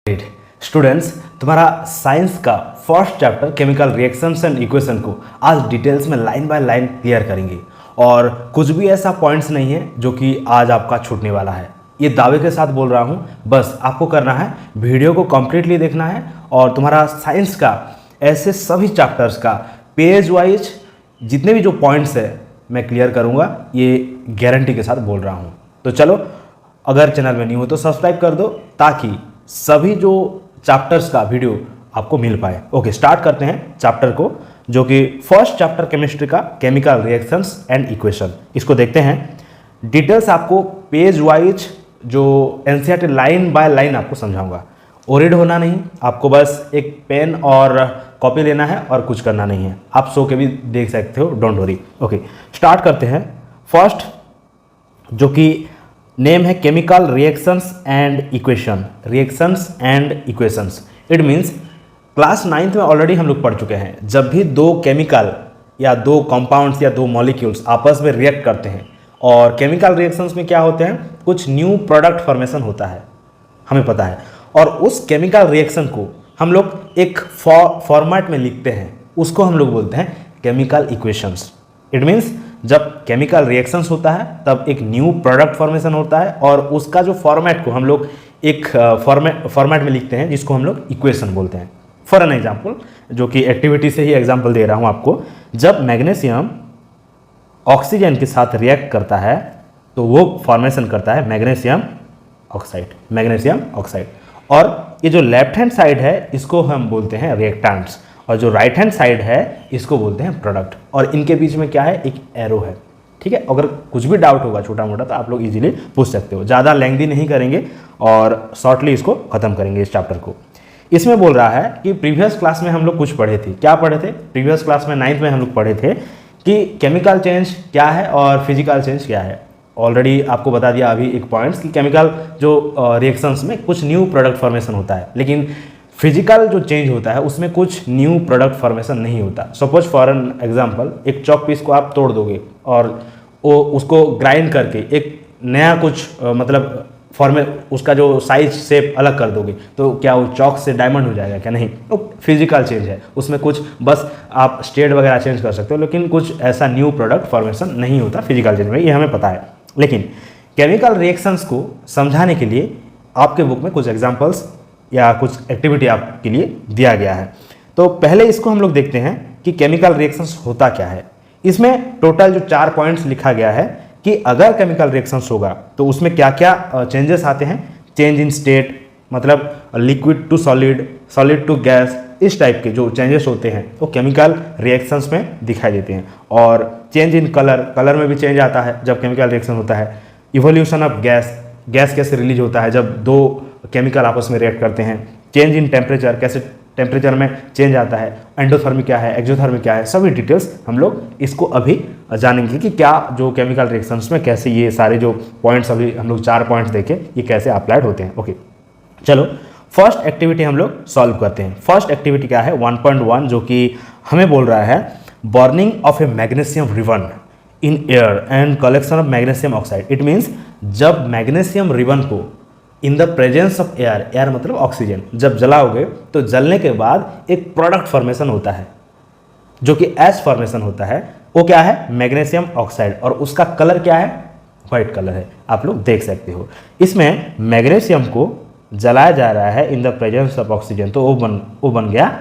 Great students, तुम्हारा science का first chapter chemical reactions and equation को आज डिटेल्स में लाइन बाय लाइन क्लियर करेंगे और कुछ भी ऐसा पॉइंट्स नहीं है जो कि आज आपका छूटने वाला है। ये दावे के साथ बोल रहा हूँ, बस आपको करना है वीडियो को कम्प्लीटली देखना है और तुम्हारा साइंस का ऐसे सभी चैप्टर्स का पेज वाइज जितने भी जो पॉइंट्स है मैं क्लियर करूँगा, ये गारंटी के साथ बोल रहा हूँ। तो चलो, अगर चैनल में नहीं हो तो सब्सक्राइब कर दो ताकि सभी जो चैप्टर्स का वीडियो आपको मिल पाए। ओके, स्टार्ट करते हैं चैप्टर को, जो कि फर्स्ट चैप्टर केमिस्ट्री का केमिकल रिएक्शंस एंड इक्वेशन। इसको देखते हैं। डिटेल्स आपको पेज वाइज जो एनसीईआरटी लाइन बाय लाइन आपको समझाऊंगा। ओरिड होना नहीं, आपको बस एक पेन और कॉपी लेना है और कुछ करना नहीं है। आप सो के भी देख सकते हो, डोंट वरी। ओके, स्टार्ट करते हैं। फर्स्ट जो कि नेम है chemical reactions and equation. Reactions and equations, it means class 9th में ऑलरेडी हम लोग पढ़ चुके हैं। जब भी दो केमिकल या दो कंपाउंड्स या दो मॉलिक्यूल्स आपस में रिएक्ट करते हैं, और केमिकल रिएक्शंस में क्या होते हैं, कुछ न्यू प्रोडक्ट फॉर्मेशन होता है, हमें पता है। और उस केमिकल रिएक्शन को हम लोग एक फॉर्मेट में लिखते हैं, उसको हम लोग बोलते हैं केमिकल इक्वेशंस। इट मीन्स जब केमिकल रिएक्शंस होता है तब एक न्यू प्रोडक्ट फॉर्मेशन होता है और उसका जो फॉर्मेट को हम लोग एक फॉर्मेट में लिखते हैं, जिसको हम लोग इक्वेशन बोलते हैं। फॉर एन एग्जाम्पल, जो कि एक्टिविटी से ही एग्जाम्पल दे रहा हूँ आपको, जब मैग्नीशियम ऑक्सीजन के साथ रिएक्ट करता है तो वो फॉर्मेशन करता है मैग्नीशियम ऑक्साइड। Magnesium oxide. और ये जो लेफ्ट हैंड साइड है इसको हम बोलते हैं रिएक्टेंट्स, और जो राइट हैंड साइड है इसको बोलते हैं प्रोडक्ट। और इनके बीच में क्या है, एक एरो है। ठीक है, अगर कुछ भी डाउट होगा छोटा मोटा तो आप लोग इजीली पूछ सकते हो। ज़्यादा लेंथी नहीं करेंगे और शॉर्टली इसको खत्म करेंगे इस चैप्टर को। इसमें बोल रहा है कि प्रीवियस क्लास में हम लोग कुछ पढ़े थे। क्या पढ़े थे? प्रीवियस क्लास में 9th में हम लोग पढ़े थे कि केमिकल चेंज क्या है और फिजिकल चेंज क्या है। ऑलरेडी आपको बता दिया अभी एक पॉइंट्स कि केमिकल जो रिएक्शंस में कुछ न्यू प्रोडक्ट फॉर्मेशन होता है, लेकिन फिजिकल जो चेंज होता है उसमें कुछ न्यू प्रोडक्ट फॉर्मेशन नहीं होता। सपोज फॉर एन एग्जांपल, एक चॉक पीस को आप तोड़ दोगे और वो उसको ग्राइंड करके एक नया कुछ उसका जो साइज शेप अलग कर दोगे तो क्या वो चॉक से डायमंड हो जाएगा? क्या नहीं। तो फिजिकल चेंज है, उसमें कुछ बस आप स्टेट वगैरह चेंज कर सकते हो, लेकिन कुछ ऐसा न्यू प्रोडक्ट फॉर्मेशन नहीं होता फिजिकल चेंज में, ये हमें पता है। लेकिन केमिकल रिएक्शंस को समझाने के लिए आपके बुक में कुछ एग्जाम्पल्स या कुछ एक्टिविटी आपके लिए दिया गया है। तो पहले इसको हम लोग देखते हैं कि केमिकल रिएक्शंस होता क्या है। इसमें टोटल जो 4 पॉइंट्स लिखा गया है कि अगर केमिकल रिएक्शंस होगा तो उसमें क्या क्या चेंजेस आते हैं। चेंज इन स्टेट, मतलब liquid to solid, solid to gas, इस टाइप के जो चेंजेस होते हैं वो केमिकल रिएक्शंस में दिखाई देते हैं। और चेंज इन कलर, कलर में भी चेंज आता है जब केमिकल रिएक्शन होता है। इवोल्यूशन ऑफ गैस, गैस कैसे रिलीज होता है जब दो केमिकल आपस में रिएक्ट करते हैं। चेंज इन टेम्परेचर, कैसे टेम्परेचर में चेंज आता है। एंडोथर्मिक क्या है, एक्सोथर्मिक क्या है, सभी डिटेल्स हम लोग इसको अभी जानेंगे कि क्या जो केमिकल रिएक्शंस में कैसे ये सारे जो पॉइंट्स अभी हम लोग 4 पॉइंट्स देखे, ये कैसे अप्लाइड होते हैं। ओके, चलो फर्स्ट एक्टिविटी हम लोग सॉल्व करते हैं। फर्स्ट एक्टिविटी क्या है, 1.1, जो कि हमें बोल रहा है burning of A magnesium ribbon in air and collection of magnesium oxide. It means जब मैग्नीशियम रिबन को in the presence of air, air मतलब ऑक्सीजन, जब जलाओगे तो जलने के बाद एक प्रोडक्ट फॉर्मेशन होता है जो कि एस फॉर्मेशन होता है। वो क्या है, मैग्नीशियम ऑक्साइड, और उसका कलर क्या है, व्हाइट कलर है। आप लोग देख सकते हो इसमें मैग्नीशियम को जलाया जा रहा है in the presence of oxygen, तो वो बन गया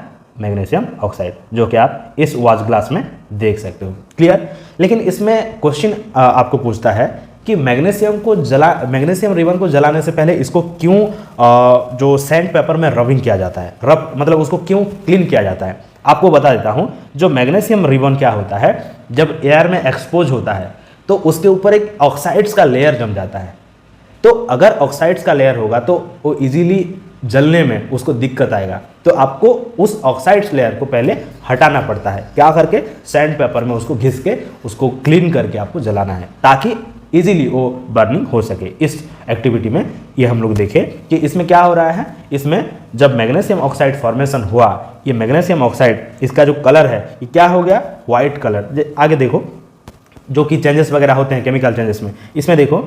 मैग्नीशियम ऑक्साइड, जो कि आप इस वॉच ग्लास में देख सकते हो। क्लियर? लेकिन इसमें क्वेश्चन आपको पूछता है कि मैग्नीशियम रिबन को जलाने से पहले इसको क्यों जो सैंड पेपर में रबिंग किया जाता है, मतलब उसको क्यों क्लीन किया जाता है। आपको बता देता हूं, जो मैग्नीशियम रिबन क्या होता है, जब एयर में एक्सपोज होता है तो उसके ऊपर एक ऑक्साइड्स का लेयर जम जाता है। तो अगर ऑक्साइड्स का लेयर होगा तो वो इजीली जलने में उसको दिक्कत आएगा, तो आपको उस ऑक्साइड्स लेयर को पहले हटाना पड़ता है। क्या करके, सैंड पेपर में उसको घिस के उसको क्लीन करके आपको जलाना है, ताकि इजीली वो बर्निंग हो सके। इस एक्टिविटी में ये हम लोग देखें कि इसमें क्या हो रहा है। इसमें जब मैग्नीशियम ऑक्साइड फॉर्मेशन हुआ, ये मैग्नीशियम ऑक्साइड, इसका जो कलर है ये क्या हो गया, व्हाइट कलर। आगे देखो जो कि चेंजेस वगैरह होते हैं केमिकल चेंजेस में, इसमें देखो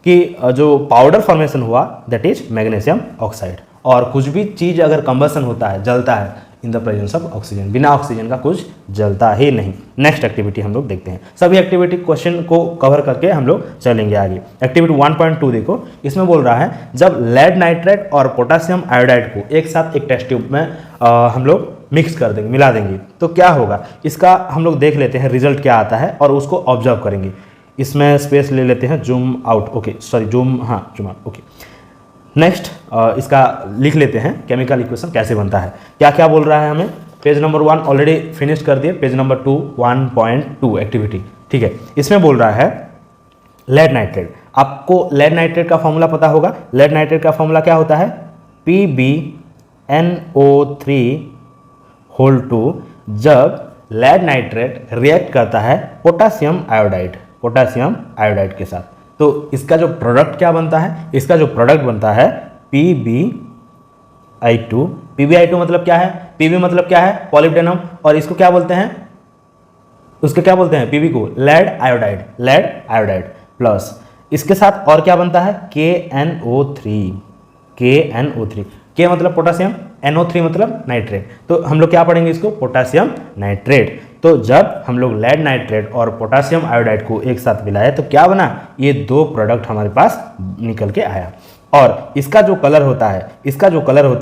कि जो पाउडर फॉर्मेशन हुआ दैट इज मैग्नीशियम ऑक्साइड, और कुछ भी चीज़ अगर कंबसन होता है, जलता है in the presence of oxygen, बिना ऑक्सीजन का कुछ जलता ही नहीं। नेक्स्ट एक्टिविटी हम लोग देखते हैं। सभी एक्टिविटी क्वेश्चन को कवर करके हम लोग चलेंगे आगे। एक्टिविटी 1.2 देखो, इसमें बोल रहा है जब लेड नाइट्रेट और पोटासियम आयोडाइड को एक साथ एक टेस्ट ट्यूब में हम लोग मिक्स कर देंगे, मिला देंगे, तो क्या होगा, इसका हम लोग देख लेते हैं रिजल्ट क्या आता है और उसको ऑब्जर्व करेंगे। इसमें स्पेस ले लेते हैं, zoom out, okay sorry zoom out, okay. Next इसका लिख लेते हैं केमिकल इक्वेशन कैसे बनता है, क्या क्या बोल रहा है हमें। पेज नंबर 1 ऑलरेडी फिनिश कर दिए, पेज नंबर 2 1.2 एक्टिविटी, ठीक है। इसमें बोल रहा है लेड नाइट्रेट, आपको लेड नाइट्रेट का फॉर्मूला पता होगा। लेड नाइट्रेट का फॉर्मूला क्या होता है, PbNO3 जब लेड नाइट्रेट रिएक्ट करता है पोटासियम आयोडाइड के साथ, तो इसका जो प्रोडक्ट क्या बनता है, इसका जो प्रोडक्ट बनता है PbI2। PbI2 मतलब क्या है, Pb मतलब क्या है, पॉलिब्डेनम, और इसको क्या बोलते हैं, उसको क्या बोलते हैं, Pb को लेड आयोडाइड प्लस इसके साथ और क्या बनता है, KNO3। K मतलब पोटासियम, NO3 मतलब नाइट्रेट, तो हम लोग क्या पढ़ेंगे इसको, पोटासियम नाइट्रेट। तो जब हम लोग लेड नाइट्रेट और पोटासियम आयोडाइड को एक साथ मिलाए तो क्या बना, ये दो प्रोडक्ट हमारे पास निकल के आया। और इसका जो कलर होता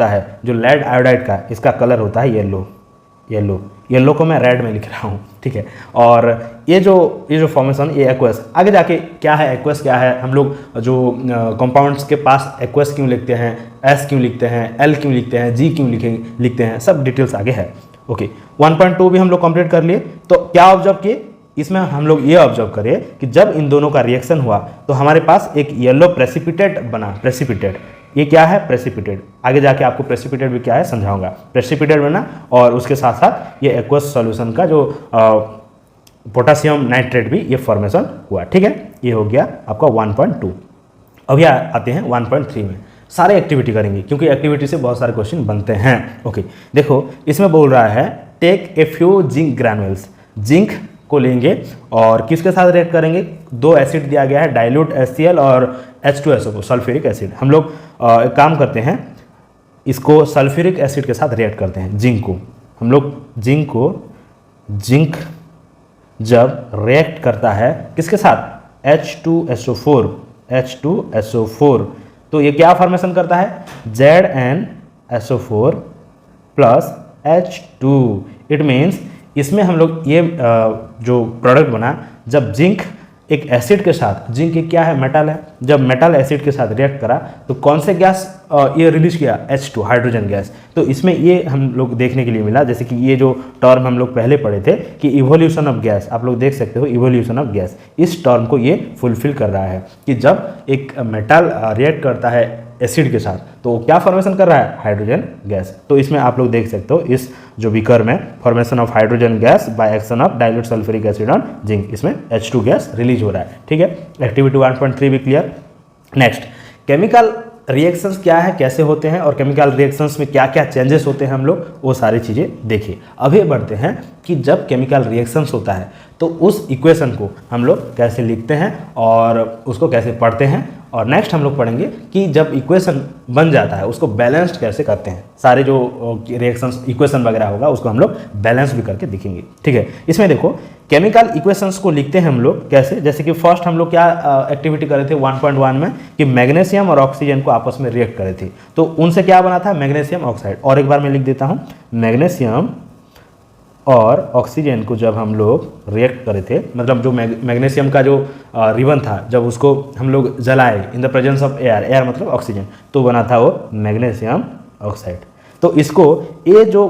है, जो लेड आयोडाइड का, इसका कलर होता है येलो को मैं रेड में लिख रहा हूँ, ठीक है। और ये जो फॉर्मेशन, ये एक्वस, आगे जाके क्या है एक्वस क्या है, हम लोग जो कंपाउंड्स के पास एक्वस क्यों लिखते हैं, एस क्यों लिखते हैं, एल क्यों लिखते हैं, जी क्यों लिखते हैं, सब डिटेल्स आगे है, ओके। 1.2 भी हम लोग कंप्लीट कर लिए। तो क्या ऑब्जर्व किए, इसमें हम लोग ये ऑब्जर्व करिए कि जब इन दोनों का रिएक्शन हुआ तो हमारे पास एक येलो प्रेसिपिटेट बना। प्रेसिपिटेट, ये क्या है, प्रेसिपिटेट, आगे जाके आपको प्रेसिपिटेट भी क्या है समझाऊंगा। प्रेसिपिटेट बना और उसके साथ साथ ये एक्वस सॉल्यूशन का जो पोटासियम नाइट्रेट भी ये फॉर्मेशन हुआ, ठीक है। ये हो गया आपका 1.2। अभी आते हैं 1.3 में, सारे एक्टिविटी करेंगे क्योंकि एक्टिविटी से बहुत सारे क्वेश्चन बनते हैं, ओके। देखो इसमें बोल रहा है take a few zinc granules, zinc को लेंगे और किसके साथ रिएक्ट करेंगे, दो एसिड दिया गया है, डाइल्यूट HCl और H2SO, सल्फ्यूरिक एसिड। हम लोग एक काम करते हैं, इसको सल्फ्यूरिक एसिड के साथ रिएक्ट करते हैं, जिंक को। हम लोग जिंक जब रिएक्ट करता है किसके साथ, H2SO4, तो ये क्या फॉर्मेशन करता है, ZnSO4 plus H2। It means इसमें हम लोग ये जो प्रोडक्ट बना, जब जिंक एक एसिड के साथ, जिंक एक क्या है, मेटल है, जब मेटल एसिड के साथ रिएक्ट करा तो कौन से गैस ये रिलीज किया, H2, हाइड्रोजन गैस। तो इसमें ये हम लोग देखने के लिए मिला, जैसे कि ये जो टर्म हम लोग पहले पढ़े थे कि इवोल्यूशन ऑफ गैस, आप लोग देख सकते हो इवोल्यूशन ऑफ गैस, इस टर्म को ये फुलफिल कर रहा है कि जब एक मेटल रिएक्ट करता है एसिड के साथ तो क्या फॉर्मेशन कर रहा है, हाइड्रोजन गैस। तो इसमें आप लोग देख सकते हो इस जो बीकर में formation of hydrogen gas by action of dilute sulphuric acid on zinc, इसमें H2 गैस रिलीज हो रहा है, ठीक है। एक्टिविटी 1.3 भी क्लियर। नेक्स्ट, केमिकल रिएक्शंस क्या है, कैसे होते हैं और केमिकल रिएक्शंस में क्या क्या चेंजेस होते हैं, हम लोग वो सारी चीज़ें देखिए। अभी बढ़ते हैं कि जब केमिकल रिएक्शंस होता है तो उस इक्वेशन को हम लोग कैसे लिखते हैं और उसको कैसे पढ़ते हैं, और नेक्स्ट हम लोग पढ़ेंगे कि जब इक्वेशन बन जाता है उसको बैलेंस्ड कैसे करते हैं। सारे जो रिएक्शंस इक्वेशन वगैरह होगा उसको हम लोग बैलेंस भी करके दिखेंगे, ठीक है। इसमें देखो केमिकल इक्वेशंस को लिखते हैं हम लोग कैसे, जैसे कि फर्स्ट हम लोग क्या एक्टिविटी करे थे 1.1 में कि मैग्नीशियम और ऑक्सीजन को आपस में रिएक्ट करे थे, तो उनसे क्या बना था, मैग्नीशियम ऑक्साइड। और एक बार मैं लिख देता हूँ, मैग्नीशियम और ऑक्सीजन को जब हम लोग रिएक्ट करे थे, मतलब जो मैग्नीशियम का जो रिबन था जब उसको हम लोग जलाए in the presence of air मतलब ऑक्सीजन, तो बना था वो मैग्नीशियम ऑक्साइड। तो इसको ये जो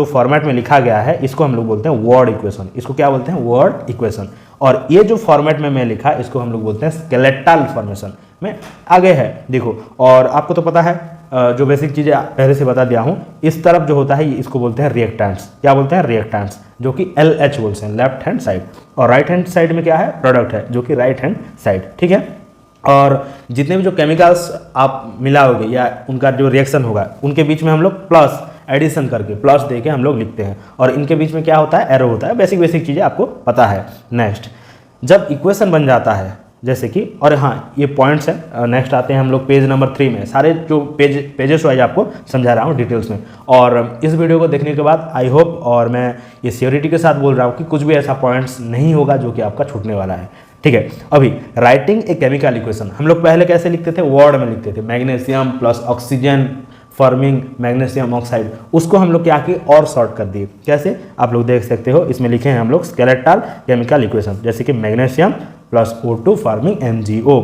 फॉर्मेट में लिखा गया है इसको हम लोग बोलते हैं वर्ड इक्वेशन। इसको क्या बोलते हैं, वर्ड इक्वेशन। और ये जो फॉर्मेट में मैं लिखा इसको हम लोग बोलते हैं स्केलेटल फॉर्मेशन में आगे है, देखो। और आपको तो पता है जो बेसिक चीज़ें पहले से बता दिया हूँ, इस तरफ जो होता है इसको बोलते हैं रिएक्टेंट्स। क्या बोलते हैं, रिएक्टेंट्स, जो कि LH बोलते हैं, लेफ्ट हैंड साइड। और राइट हैंड साइड में क्या है, प्रोडक्ट है, जो कि राइट हैंड साइड, ठीक है। और जितने भी जो केमिकल्स आप मिलाओगे या उनका जो रिएक्शन होगा उनके बीच में हम लोग प्लस एडिशन करके प्लस दे के हम लोग लिखते हैं, और इनके बीच में क्या होता है, एरो होता है। बेसिक चीज़ें आपको पता है। नेक्स्ट, जब इक्वेशन बन जाता है जैसे कि, और हाँ ये पॉइंट्स हैं। नेक्स्ट आते हैं हम लोग पेज नंबर 3 में, सारे जो पेजेस वाइज आपको समझा रहा हूँ डिटेल्स में। और इस वीडियो को देखने के बाद आई होप, और मैं ये श्योरिटी के साथ बोल रहा हूँ कि कुछ भी ऐसा पॉइंट्स नहीं होगा जो कि आपका छूटने वाला है। ठीक है, अभी राइटिंग ए केमिकल इक्वेशन हम लोग पहले कैसे लिखते थे, वर्ड में लिखते थे, magnesium plus oxygen forming magnesium oxide, उसको हम लोग क्या किए और शॉर्ट कर दिए। कैसे, आप लोग देख सकते हो, इसमें लिखे हैं हम लोग स्केलेटल केमिकल इक्वेशन, जैसे कि magnesium plus O2 forming MgO।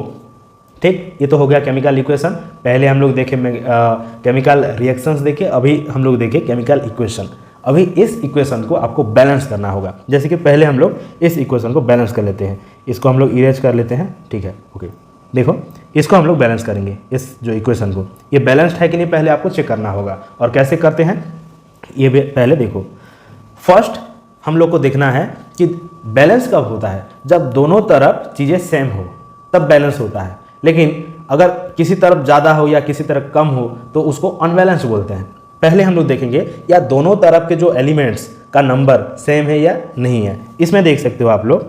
ठीक, ये तो हो गया केमिकल इक्वेशन। पहले हम लोग देखे केमिकल रिएक्शंस देखे, अभी हम लोग देखे केमिकल इक्वेशन। अभी इस इक्वेशन को आपको बैलेंस करना होगा। जैसे कि पहले हम लोग इस इक्वेशन को बैलेंस कर लेते हैं, इसको हम लोग इरेज कर लेते हैं। ठीक है, ओके, देखो इसको हम लोग बैलेंस करेंगे, इस जो इक्वेशन को, ये बैलेंस्ड है कि नहीं पहले आपको चेक करना होगा। और कैसे करते हैं ये भी पहले देखो। फर्स्ट हम लोग को देखना है कि बैलेंस कब होता है, जब दोनों तरफ चीज़ें सेम हो तब बैलेंस होता है। लेकिन अगर किसी तरफ ज़्यादा हो या किसी तरफ कम हो तो उसको अनबैलेंस बोलते हैं। पहले हम लोग देखेंगे या दोनों तरफ के जो एलिमेंट्स का नंबर सेम है या नहीं है। इसमें देख सकते हो आप लोग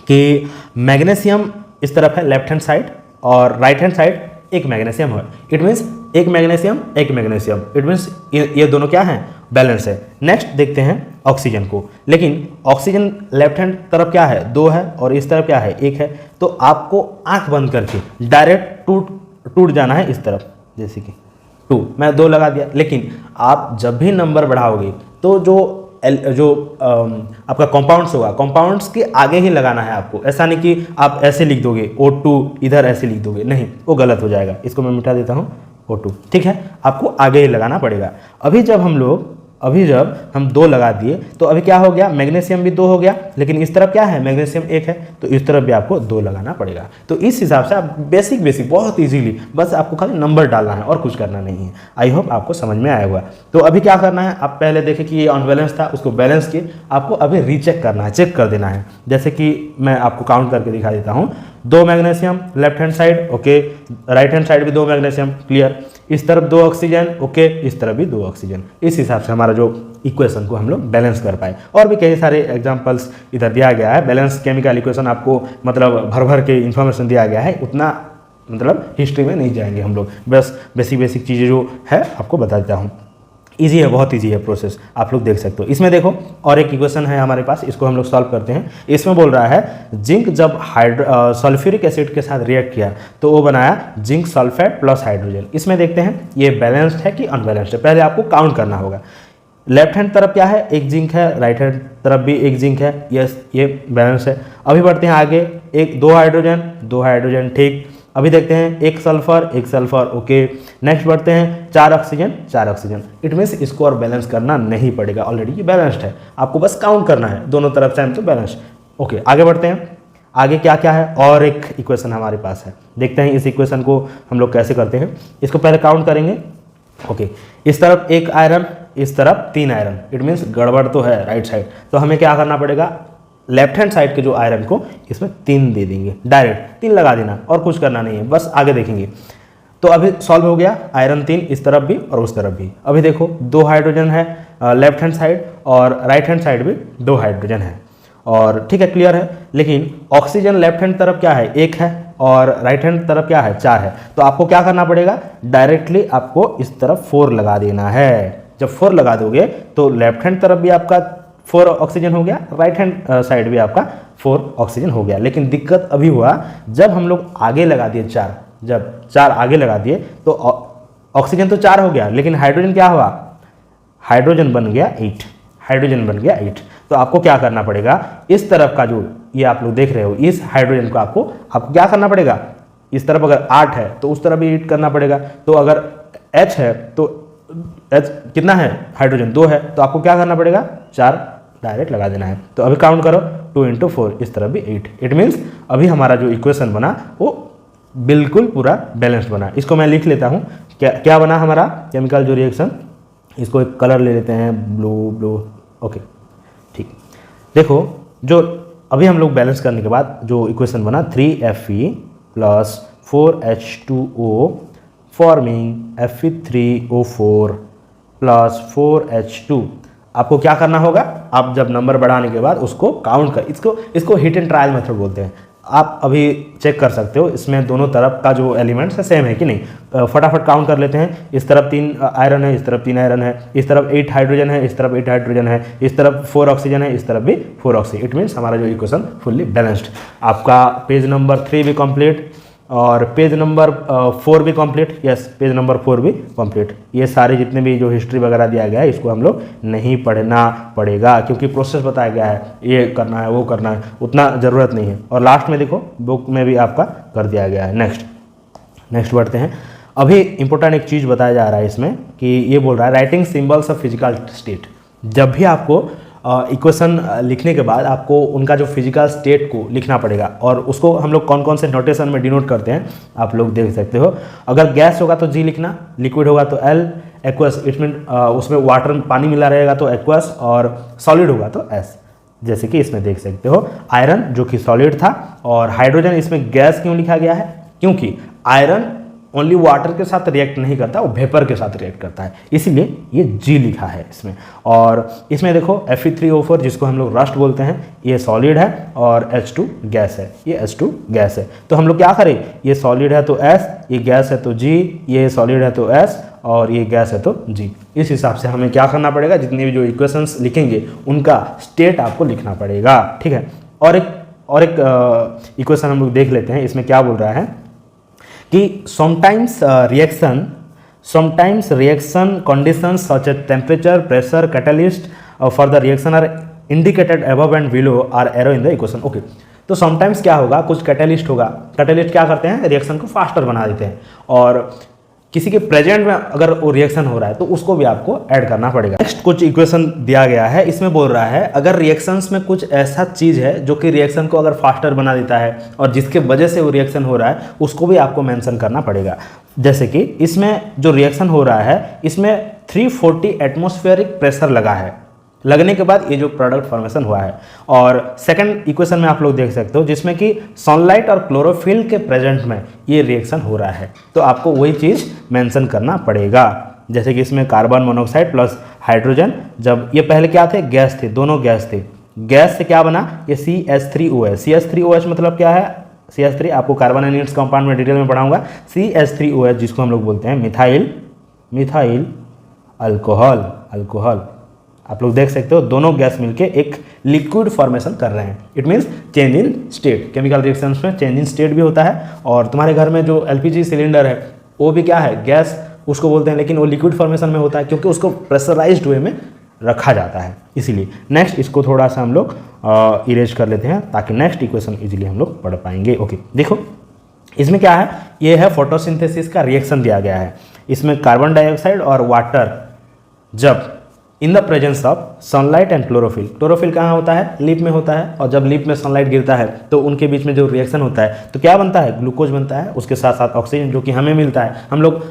कि मैग्नीशियम इस तरफ है लेफ्ट हैंड साइड, और राइट हैंड साइड एक मैग्नीशियम है। इट मीन्स एक मैग्नीशियम एक मैग्नीशियम, इट मीन्स ये दोनों क्या हैं, बैलेंस है। नेक्स्ट देखते हैं ऑक्सीजन को, लेकिन ऑक्सीजन लेफ्ट हैंड तरफ क्या है, 2 है, और इस तरफ क्या है, 1 है। तो आपको आंख बंद करके डायरेक्ट टूट जाना है इस तरफ, जैसे कि 2, मैं 2 लगा दिया। लेकिन आप जब भी नंबर बढ़ाओगे तो जो आपका कंपाउंड्स होगा, कंपाउंड्स के आगे ही लगाना है आपको। ऐसा नहीं कि आप ऐसे लिख दोगे O2 इधर ऐसे लिख दोगे, नहीं, वो गलत हो जाएगा। इसको मैं मिटा देता हूँ, O2, ठीक है, आपको आगे ही लगाना पड़ेगा। अभी जब हम 2 लगा दिए तो अभी क्या हो गया, मैग्नीशियम भी 2 हो गया, लेकिन इस तरफ क्या है, मैग्नीशियम 1 है, तो इस तरफ भी आपको 2 लगाना पड़ेगा। तो इस हिसाब से आप बेसिक बहुत इजीली, बस आपको खाली नंबर डालना है और कुछ करना नहीं है। आई होप आपको समझ में आया होगा। तो अभी क्या करना है, आप पहले देखें कि ये अनबैलेंस था, उसको बैलेंस किए, आपको अभी रीचेक करना है, चेक कर देना है। जैसे कि मैं आपको काउंट करके दिखा देता हूँ, 2 magnesium left hand side, okay, right hand side भी 2 मैग्नीशियम, क्लियर। इस तरफ 2 ऑक्सीजन, ओके, इस तरफ भी 2 ऑक्सीजन। इस हिसाब से हमारा जो इक्वेशन को हम लोग बैलेंस कर पाए। और भी कई सारे एग्जांपल्स इधर दिया गया है। बैलेंस केमिकल इक्वेशन आपको मतलब भर के इन्फॉर्मेशन दिया गया है, उतना मतलब हिस्ट्री में नहीं जाएंगे हम लोग, बस बेसिक चीज़ें जो है आपको बता देता हूँ। ईजी है, बहुत ईजी है प्रोसेस, आप लोग देख सकते हो। इसमें देखो और एक इक्वेशन है हमारे पास, इसको हम लोग सॉल्व करते हैं। इसमें बोल रहा है जिंक जब सल्फ्यूरिक एसिड के साथ रिएक्ट किया तो वो बनाया जिंक सल्फेट प्लस हाइड्रोजन। इसमें देखते हैं ये बैलेंस्ड है कि अनबैलेंस्ड है, पहले आपको काउंट करना होगा। लेफ्ट हैंड तरफ क्या है, एक जिंक है, राइट हैंड तरफ भी एक जिंक है, यस ये बैलेंस है। अभी बढ़ते हैं आगे, 2 हाइड्रोजन, ठीक। अभी देखते हैं एक सल्फर, ओके। नेक्स्ट बढ़ते हैं 4 ऑक्सीजन। इट मीन्स इसको और बैलेंस करना नहीं पड़ेगा, ऑलरेडी ये बैलेंस्ड है, आपको बस काउंट करना है, दोनों तरफ से तो बैलेंस्ड। ओके, आगे बढ़ते हैं। आगे क्या क्या है, और एक इक्वेशन हमारे पास है, देखते हैं इस इक्वेशन को हम लोग कैसे करते हैं। इसको पहले काउंट करेंगे, ओके। इस तरफ 1 आयरन, इस तरफ 3 आयरन, इट मीन्स गड़बड़ तो है राइट साइड, तो हमें क्या करना पड़ेगा, लेफ्ट हैंड साइड के जो आयरन को इसमें 3 दे देंगे, डायरेक्ट 3 लगा देना, और कुछ करना नहीं है, बस आगे देखेंगे। तो अभी सॉल्व हो गया, आयरन 3 इस तरफ भी और उस तरफ भी। अभी देखो 2 हाइड्रोजन है लेफ्ट हैंड साइड, और राइट हैंड साइड भी 2 हाइड्रोजन है, और ठीक है, क्लियर है। लेकिन ऑक्सीजन लेफ्ट हैंड तरफ क्या है, 1 है, और राइट हैंड तरफ क्या है, 4 है। तो आपको क्या करना पड़ेगा, डायरेक्टली आपको इस तरफ 4 लगा देना है। जब 4 लगा दोगे तो लेफ्ट हैंड तरफ भी आपका 4 ऑक्सीजन हो गया, राइट हैंड साइड भी आपका 4 ऑक्सीजन हो गया। लेकिन दिक्कत अभी हुआ जब हम लोग आगे लगा दिए 4, जब 4 आगे लगा दिए तो ऑक्सीजन तो 4 हो गया, लेकिन हाइड्रोजन क्या हुआ, हाइड्रोजन बन गया 8। तो आपको क्या करना पड़ेगा, इस तरफ का जो ये आप लोग देख रहे हो, इस हाइड्रोजन को आपको क्या करना पड़ेगा, इस तरफ अगर 8 है तो उस तरफ भी 8 करना पड़ेगा। तो अगर H है तो H कितना है, हाइड्रोजन 2 है, तो आपको क्या करना पड़ेगा, 4 डायरेक्ट लगा देना है। तो अभी काउंट करो, 2 × 4, इस तरफ भी 8। इट मीन्स अभी हमारा जो इक्वेशन बना वो बिल्कुल पूरा बैलेंस्ड बना। इसको मैं लिख लेता हूँ, क्या बना हमारा केमिकल जो रिएक्शन, इसको एक कलर ले लेते हैं, ब्लू, ओके, ठीक। देखो जो अभी हम लोग बैलेंस करने के बाद जो इक्वेशन बना, 3Fe + 4H2O forming Fe3O4 + 4H2। आपको क्या करना होगा, आप जब नंबर बढ़ाने के बाद उसको काउंट कर, इसको हिट एंड ट्रायल मेथड बोलते हैं। आप अभी चेक कर सकते हो इसमें दोनों तरफ का जो एलिमेंट्स है सेम है कि नहीं। फटाफट काउंट कर लेते हैं। इस तरफ 3 आयरन है, इस तरफ 3 आयरन है, इस तरफ 8 हाइड्रोजन है, इस तरफ 8 हाइड्रोजन है, इस तरफ 4 ऑक्सीजन है, इस तरफ भी 4 ऑक्सीजन। इट मीन्स हमारा जो इक्वेशन फुल्ली बैलेंस्ड। आपका पेज नंबर 3 भी कंप्लीट और पेज नंबर 4 भी कंप्लीट। यस, पेज नंबर 4 भी कंप्लीट। ये सारे जितने भी जो हिस्ट्री वगैरह दिया गया है इसको हम लोग नहीं पढ़ना पड़ेगा क्योंकि प्रोसेस बताया गया है, ये करना है वो करना है, उतना ज़रूरत नहीं है। और लास्ट में देखो बुक में भी आपका कर दिया गया है। नेक्स्ट बढ़ते हैं। अभी इंपॉर्टेंट एक चीज़ बताया जा रहा है इसमें कि ये बोल रहा है writing symbols of physical state. जब भी आपको इक्वेशन लिखने के बाद आपको उनका जो फिजिकल स्टेट को लिखना पड़ेगा और उसको हम लोग कौन कौन से नोटेशन में डिनोट करते हैं आप लोग देख सकते हो। अगर गैस होगा तो जी लिखना, लिक्विड होगा तो एल, एक्वस इट मीन उसमें वाटर पानी मिला रहेगा तो एक्वस, और सॉलिड होगा तो एस। जैसे कि इसमें देख सकते हो आयरन जो कि सॉलिड था, और हाइड्रोजन इसमें गैस क्यों लिखा गया है, क्योंकि आयरन ओनली वाटर के साथ रिएक्ट नहीं करता, वो वेपर के साथ रिएक्ट करता है, इसीलिए ये जी लिखा है इसमें। और इसमें देखो Fe3O4 जिसको हम लोग रस्ट बोलते हैं, ये सॉलिड है और H2 गैस है, ये H2 गैस है। तो हम लोग क्या करें, ये सॉलिड है तो S, ये गैस है तो G, ये सॉलिड है तो S और ये गैस है तो G। इस हिसाब से हमें क्या करना पड़ेगा, जितनी भी जो इक्वेशंस लिखेंगे उनका स्टेट आपको लिखना पड़ेगा, ठीक है। और एक इक्वेशन हम लोग देख लेते हैं। इसमें क्या बोल रहा है कि sometimes reaction conditions such as temperature, pressure, catalyst for the reaction are indicated above and below are arrow in the equation। Okay, तो समटाइम्स क्या होगा, कुछ कैटलिस्ट होगा, कैटलिस्ट क्या करते हैं, रिएक्शन को फास्टर बना देते हैं, और किसी के प्रेजेंट में अगर वो रिएक्शन हो रहा है तो उसको भी आपको ऐड करना पड़ेगा। नेक्स्ट कुछ इक्वेशन दिया गया है, इसमें बोल रहा है अगर रिएक्शंस में कुछ ऐसा चीज़ है जो कि रिएक्शन को अगर फास्टर बना देता है और जिसके वजह से वो रिएक्शन हो रहा है उसको भी आपको मेंशन करना पड़ेगा। जैसे कि इसमें जो रिएक्शन हो रहा है इसमें 340 एटमॉस्फेरिक प्रेशर लगा है, लगने के बाद ये जो प्रोडक्ट फॉर्मेशन हुआ है। और सेकंड इक्वेशन में आप लोग देख सकते हो जिसमें कि सनलाइट और क्लोरोफिल के प्रेजेंट में ये रिएक्शन हो रहा है, तो आपको वही चीज़ मेंशन करना पड़ेगा। जैसे कि इसमें कार्बन मोनोऑक्साइड प्लस हाइड्रोजन, जब ये पहले क्या थे, गैस थे, दोनों गैस थे, गैस से क्या बना, ये CH3OH। CH3OH मतलब क्या है, CH3 आपको कार्बन एनिड्स कंपाउंड में डिटेल में पढ़ाऊंगा। CH3OH जिसको हम लोग बोलते हैं मिथाइल अल्कोहल। आप लोग देख सकते हो दोनों गैस मिलके एक लिक्विड फॉर्मेशन कर रहे हैं। It means change in state. Chemical reactions में चेंज इन स्टेट भी होता है। और तुम्हारे घर में जो LPG सिलेंडर है वो भी क्या है, गैस उसको बोलते हैं, लेकिन वो लिक्विड फॉर्मेशन में होता है क्योंकि उसको प्रेशराइज्ड वे में रखा जाता है, इसीलिए। नेक्स्ट इसको थोड़ा सा हम लोग इरेज कर लेते हैं ताकि नेक्स्ट इक्वेशन इजीली हम लोग पढ़ पाएंगे। ओके, देखो इसमें क्या है, ये है फोटोसिंथेसिस का रिएक्शन दिया गया है। इसमें कार्बन डाइऑक्साइड और वाटर जब in the presence of sunlight and chlorophyll कहाँ होता है, लीफ में होता है, और जब लीफ में सनलाइट गिरता है तो उनके बीच में जो रिएक्शन होता है तो क्या बनता है, ग्लूकोज बनता है, उसके साथ साथ ऑक्सीजन जो कि हमें मिलता है, हम लोग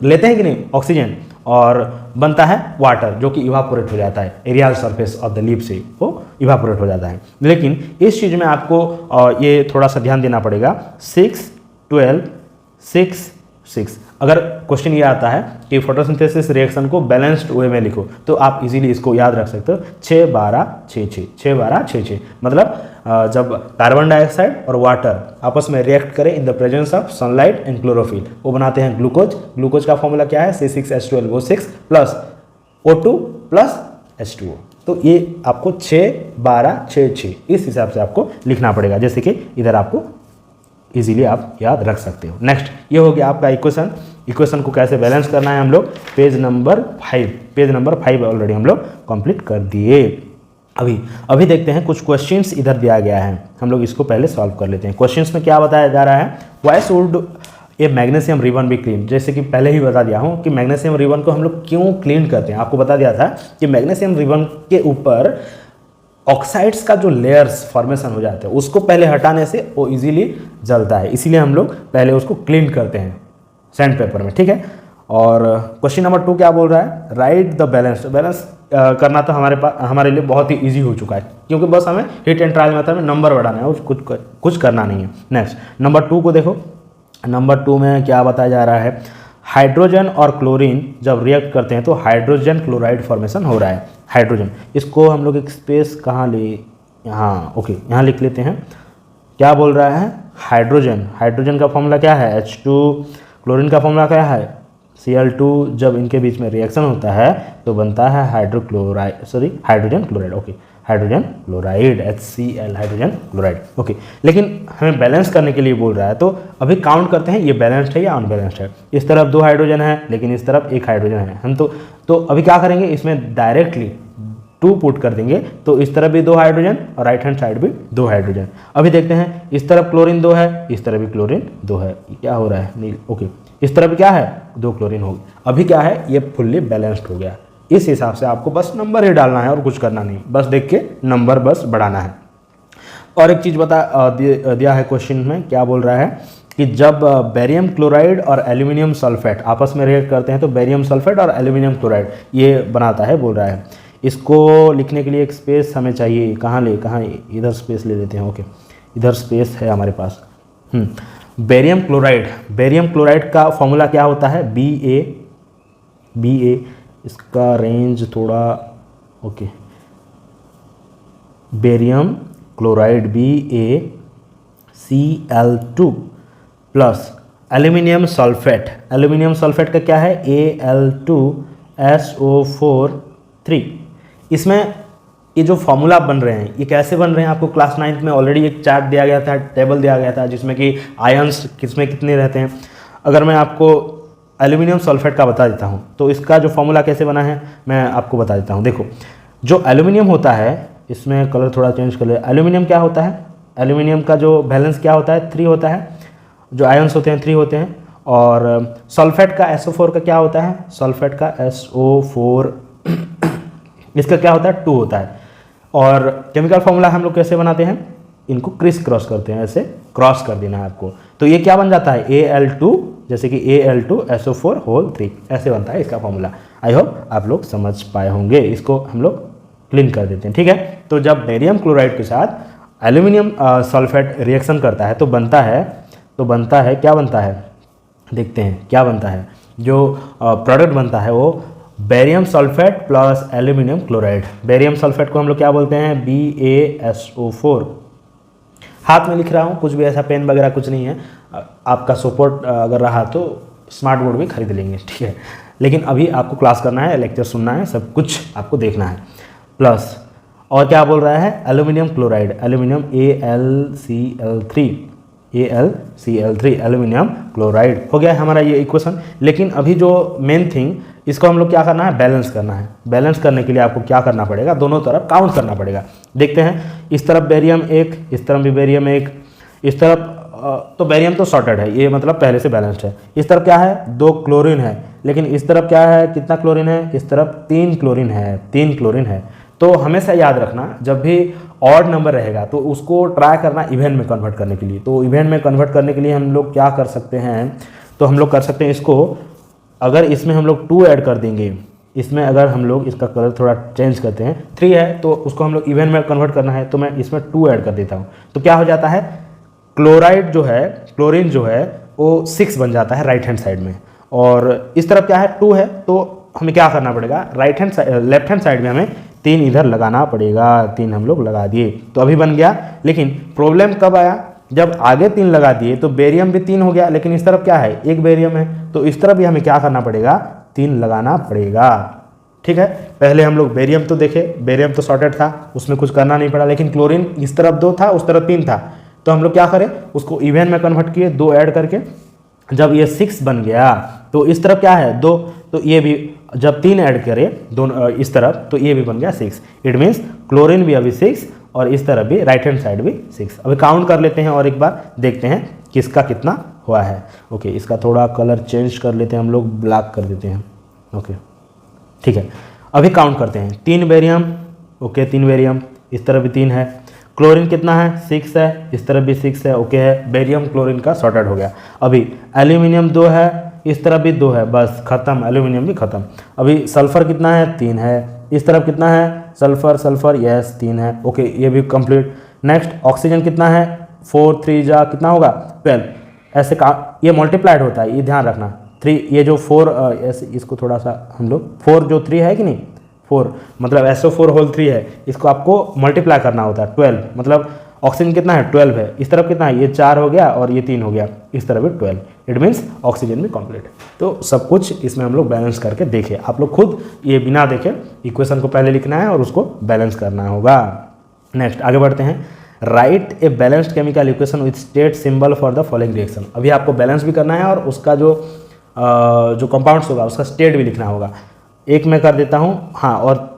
लेते हैं कि नहीं ऑक्सीजन, और बनता है वाटर जो कि इवापोरेट हो जाता है, aerial surface of the leaf से वो इवापोरेट हो जाता है। लेकिन इस चीज़ में आपको ये थोड़ा सा ध्यान देना पड़ेगा। 6 12 6 6 अगर क्वेश्चन ये आता है कि फोटोसिंथेसिस रिएक्शन को बैलेंस्ड वे में लिखो तो आप इजीली इसको याद रख सकते हो। 6 12 6 6 6 12 6 6 मतलब जब कार्बन डाइऑक्साइड और वाटर आपस में रिएक्ट करें in the presence of sunlight and chlorophyll, वो बनाते हैं ग्लूकोज। ग्लूकोज का फॉर्मूला क्या है, C6H12O6 plus O2 plus H2O। तो ये आपको 6 12 6 6 इस हिसाब से आपको लिखना पड़ेगा, जैसे कि इधर आपको इजीली आप याद रख सकते हो। नेक्स्ट ये हो गया आपका इक्वेशन को कैसे बैलेंस करना है। हम लोग पेज नंबर 5 ऑलरेडी हम लोग कंप्लीट कर दिए। अभी देखते हैं कुछ क्वेश्चंस इधर दिया गया है, हम लोग इसको पहले सॉल्व कर लेते हैं। क्वेश्चंस में क्या बताया जा रहा है, व्हाई शुड ये मैग्नीशियम रिबन भी क्लीन। जैसे कि पहले ही बता दिया हूँ कि मैग्नीशियम रिबन को हम लोग क्यों क्लीन करते हैं, आपको बता दिया था कि मैग्नीशियम रिबन के ऊपर ऑक्साइड्स का जो लेयर्स फॉर्मेशन हो जाते हैं उसको पहले हटाने से वो इजीली जलता है, इसीलिए हम लोग पहले उसको क्लीन करते हैं सैंड पेपर में, ठीक है। और क्वेश्चन नंबर 2 क्या बोल रहा है, राइट द बैलेंस करना तो हमारे लिए बहुत ही इजी हो चुका है, क्योंकि बस हमें हिट एंड ट्रायल मेथड में नंबर बढ़ाना है, कुछ करना नहीं है। नेक्स्ट नंबर 2 को देखो, नंबर 2 में क्या बताया जा रहा है, हाइड्रोजन और क्लोरीन जब रिएक्ट करते हैं तो हाइड्रोजन क्लोराइड फॉर्मेशन हो रहा है। हाइड्रोजन, इसको हम लोग एक स्पेस कहाँ ले, यहाँ ओके यहाँ लिख लेते हैं। क्या बोल रहा है, हाइड्रोजन। हाइड्रोजन का फॉर्मूला क्या है, H2। क्लोरीन का फॉर्मूला क्या है, Cl2। जब इनके बीच में रिएक्शन होता है तो बनता है hydrogen chloride. Okay, hydrogen chloride, HCl, hydrogen chloride. Okay, लेकिन हमें बैलेंस करने के लिए बोल रहा है, तो अभी काउंट करते हैं ये बैलेंस्ड है या अनबैलेंस्ड है। इस तरफ 2 हाइड्रोजन है लेकिन इस तरफ 1 हाइड्रोजन है। हम तो अभी क्या करेंगे, इसमें डायरेक्टली 2 पुट कर देंगे, तो इस तरफ भी 2 हाइड्रोजन और राइट हैंड साइड भी 2 हाइड्रोजन। अभी देखते हैं, इस तरफ क्लोरीन 2 है, इस तरफ भी क्लोरीन 2 है। क्या हो रहा है, नील। ओके, इस तरफ क्या है, 2 क्लोरीन हो गया। अभी क्या है, ये फुल्ली बैलेंस्ड हो गया। इस हिसाब से आपको बस नंबर ही डालना है और कुछ करना नहीं, बस देख के नंबर बस बढ़ाना है। और एक चीज़ दिया है क्वेश्चन में, क्या बोल रहा है कि जब बेरियम क्लोराइड और एल्यूमिनियम सल्फेट आपस में रिएक्ट करते हैं तो बेरियम सल्फेट और एल्यूमिनियम क्लोराइड ये बनाता है, बोल रहा है। इसको लिखने के लिए एक स्पेस हमें चाहिए। कहाँ इधर स्पेस ले लेते हैं। ओके, इधर स्पेस है हमारे पास। बेरियम क्लोराइड का फॉर्मूला क्या होता है, Ba। इसका रेंज थोड़ा, okay, barium chloride BaCl2 plus aluminium sulphate का क्या है, Al2SO4 इसमें ये जो फॉर्मूला बन रहे हैं ये कैसे बन रहे हैं, आपको क्लास 9th में ऑलरेडी एक चार्ट दिया गया था, टेबल दिया गया था, जिसमें कि आयंस किसमें कितने रहते हैं। अगर मैं आपको एल्यूमिनियम सल्फेट का बता देता हूँ तो इसका जो फॉर्मूला कैसे बना है मैं आपको बता देता हूँ। देखो, जो एल्यूमिनियम होता है, इसमें कलर थोड़ा चेंज कर ले। एल्यूमिनियम क्या होता है, एल्यूमिनियम का जो बैलेंस क्या होता है, 3 होता है। जो आयंस होते हैं 3 होते हैं। और सल्फेट का SO4 का क्या होता है, सल्फेट का SO4 इसका क्या होता है, 2 होता है। और केमिकल फॉर्मूला हम लोग कैसे बनाते हैं, इनको क्रिस क्रॉस करते हैं, ऐसे क्रॉस कर देना है आपको। तो ये क्या बन जाता है, Al2, जैसे कि Al2SO4 ऐसे बनता है इसका फॉर्मूला। आई होप आप लोग समझ पाए होंगे। इसको हम लोग क्लीन कर देते हैं, ठीक है। तो जब बेरियम क्लोराइड के साथ एल्यूमिनियम सल्फेट रिएक्शन करता है तो बनता है क्या बनता है, देखते हैं क्या बनता है। जो प्रोडक्ट बनता है वो barium sulphate plus aluminium chloride. Barium sulphate को हम लोग क्या बोलते हैं, BaSO4। हाथ में लिख रहा हूँ, कुछ भी ऐसा पेन वगैरह कुछ नहीं है। आपका सपोर्ट अगर रहा तो स्मार्ट बोर्ड भी खरीद लेंगे, ठीक है। लेकिन अभी आपको क्लास करना है, लेक्चर सुनना है, सब कुछ आपको देखना है। प्लस और क्या बोल रहा है, aluminium chloride, aluminium AlCl3 aluminium chloride. हो गया हमारा ये इक्वेशन। लेकिन अभी जो मेन थिंग, इसको हम लोग क्या करना है, बैलेंस करना है। बैलेंस करने के लिए आपको क्या करना पड़ेगा, दोनों तरफ काउंट करना पड़ेगा। देखते हैं, इस तरफ बेरियम 1, इस तरफ भी बेरियम 1, इस तरफ तो बेरियम तो सॉर्टेड है, ये मतलब पहले से बैलेंस्ड है। इस तरफ क्या है, 2 क्लोरीन है, लेकिन इस तरफ क्या है, कितना क्लोरीन है, इस तरफ 3 क्लोरीन है। तो हमेशा याद रखना, जब भी ऑड नंबर रहेगा तो उसको ट्राई करना इवेंट में कन्वर्ट करने के लिए। तो इवेंट में कन्वर्ट करने के लिए हम लोग क्या कर सकते हैं, तो हम लोग कर सकते हैं इसको, अगर इसमें हम लोग 2 ऐड कर देंगे, इसमें अगर हम लोग इसका कलर थोड़ा चेंज करते हैं, 3 है तो उसको हम लोग इवेंट में कन्वर्ट करना है, तो मैं इसमें 2 ऐड कर देता हूँ। तो क्या हो जाता है, क्लोरीन जो है वो 6 बन जाता है राइट हैंड साइड में। और इस तरफ क्या है, 2 है, तो हमें क्या करना पड़ेगा, लेफ्ट हैंड साइड में हमें 3 इधर लगाना पड़ेगा। 3 हम लोग लगा दिए तो अभी बन गया। लेकिन प्रॉब्लम कब आया, जब आगे 3 लगा दिए तो बेरियम भी 3 हो गया, लेकिन इस तरफ क्या है, 1 बेरियम है, तो इस तरफ भी हमें क्या करना पड़ेगा, 3 लगाना पड़ेगा, ठीक है। पहले हम लोग बेरियम तो देखे, बेरियम तो सॉर्टेड था, उसमें कुछ करना नहीं पड़ा। लेकिन क्लोरीन इस तरफ 2 था, उस तरफ 3 था, तो हम लोग क्या करें, उसको इवेन में कन्वर्ट किए, 2 ऐड करके। जब ये 6 बन गया तो इस तरफ क्या है, 2, तो ये भी जब 3 ऐड करें दोनों इस तरफ, तो ये भी बन गया 6। इट मीन्स क्लोरीन भी अभी 6 और इस तरफ भी राइट हैंड साइड भी 6। अभी काउंट कर लेते हैं और एक बार देखते हैं किसका कितना हुआ है। ओके, इसका थोड़ा कलर चेंज कर लेते हैं हम लोग, ब्लैक कर देते हैं। ओके, ठीक है। अभी काउंट करते हैं, 3 बेरियम, ओके 3 बेरियम, इस तरफ भी 3 है। क्लोरीन कितना है, 6 है, इस तरफ भी 6 है, ओके है। बेरियम क्लोरीन का सॉर्टेड हो गया। अभी एल्यूमिनियम 2 है, इस तरफ भी 2 है, बस खत्म, एल्यूमिनियम भी खत्म। अभी सल्फर कितना है, 3 है, इस तरफ कितना है, सल्फर यस 3 है, ओके ये भी कंप्लीट। नेक्स्ट ऑक्सीजन कितना है, 4 3 जा कितना होगा, 12। ऐसे ये मल्टीप्लाइड होता है, ये ध्यान रखना। 3 ये जो 4 ऐसे इसको थोड़ा सा हम लोग 4 जो 3 है कि नहीं, 4 मतलब SO4 होल 3 है, इसको आपको मल्टीप्लाई करना होता है 12, मतलब ऑक्सीजन कितना है 12 है, इस तरफ कितना है ये 4 हो गया और ये 3 हो गया, इस तरफ भी 12, इट मीन्स ऑक्सीजन भी कंप्लीट। तो सब कुछ इसमें हम लोग बैलेंस करके देखें, आप लोग खुद ये बिना देखे इक्वेशन को पहले लिखना है और उसको बैलेंस करना होगा। नेक्स्ट आगे बढ़ते हैं, right a balanced chemical equation with state symbol for the following reaction. अभी आपको बैलेंस भी करना है और उसका जो कंपाउंड्स होगा उसका स्टेट भी लिखना होगा। एक मैं कर देता हूँ, हाँ, और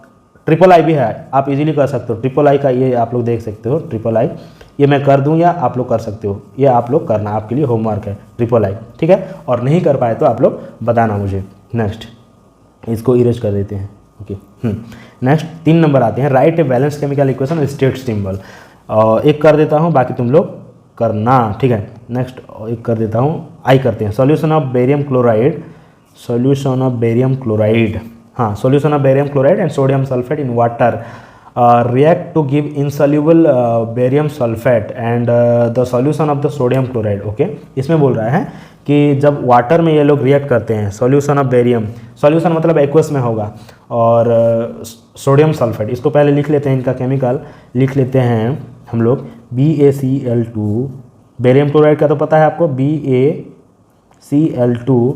ट्रिपल आई भी है, आप इजीली कर सकते हो। ट्रिपल आई का ये आप लोग देख सकते हो, ट्रिपल आई ये मैं कर दूं या आप लोग कर सकते हो, ये आप लोग करना, आपके लिए होमवर्क है ट्रिपल आई, ठीक है। और नहीं कर पाए तो आप लोग बताना मुझे। नेक्स्ट इसको इरेज कर देते हैं, ओके। नेक्स्ट 3 नंबर आते हैं, right a balance chemical equation state symbol. एक कर देता हूँ, बाकी तुम लोग करना, ठीक है। नेक्स्ट एक कर देता हूँ, आई करते हैं, solution of barium chloride, solution of barium chloride, हाँ, solution of barium chloride and sodium sulfate in water react to give insoluble barium sulfate and the solution of the sodium chloride, okay। इसमें बोल रहा है कि जब water में ये लोग रिएक्ट करते हैं, सॉल्यूशन ऑफ बेरियम, सॉल्यूशन मतलब एक्वस में होगा, और सोडियम सल्फेट, इसको पहले लिख लेते हैं, इनका केमिकल लिख लेते हैं हम लोग, BaCl2, बेरियम क्लोराइड का तो पता है आपको, BaCl2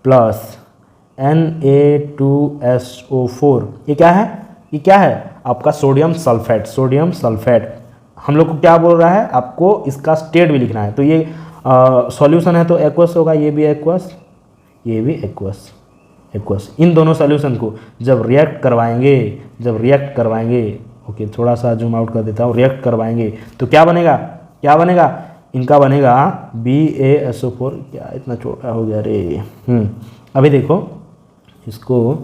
प्लस Na2SO4, ये क्या है, ये क्या है आपका सोडियम सल्फेट, सोडियम सल्फेट। हम लोग को क्या बोल रहा है, आपको इसका स्टेट भी लिखना है। तो ये सॉल्यूशन है तो एक्वस होगा, ये भी एक्वस, ये भी एक्वस, एक्वस। इन दोनों सॉल्यूशन को जब रिएक्ट करवाएंगे, ओके, थोड़ा सा जूम आउट कर देता हूँ, रिएक्ट करवाएंगे तो क्या बनेगा, क्या बनेगा, इनका बनेगा BaSO4, क्या इतना छोटा हो गया रे, अभी देखो इसको,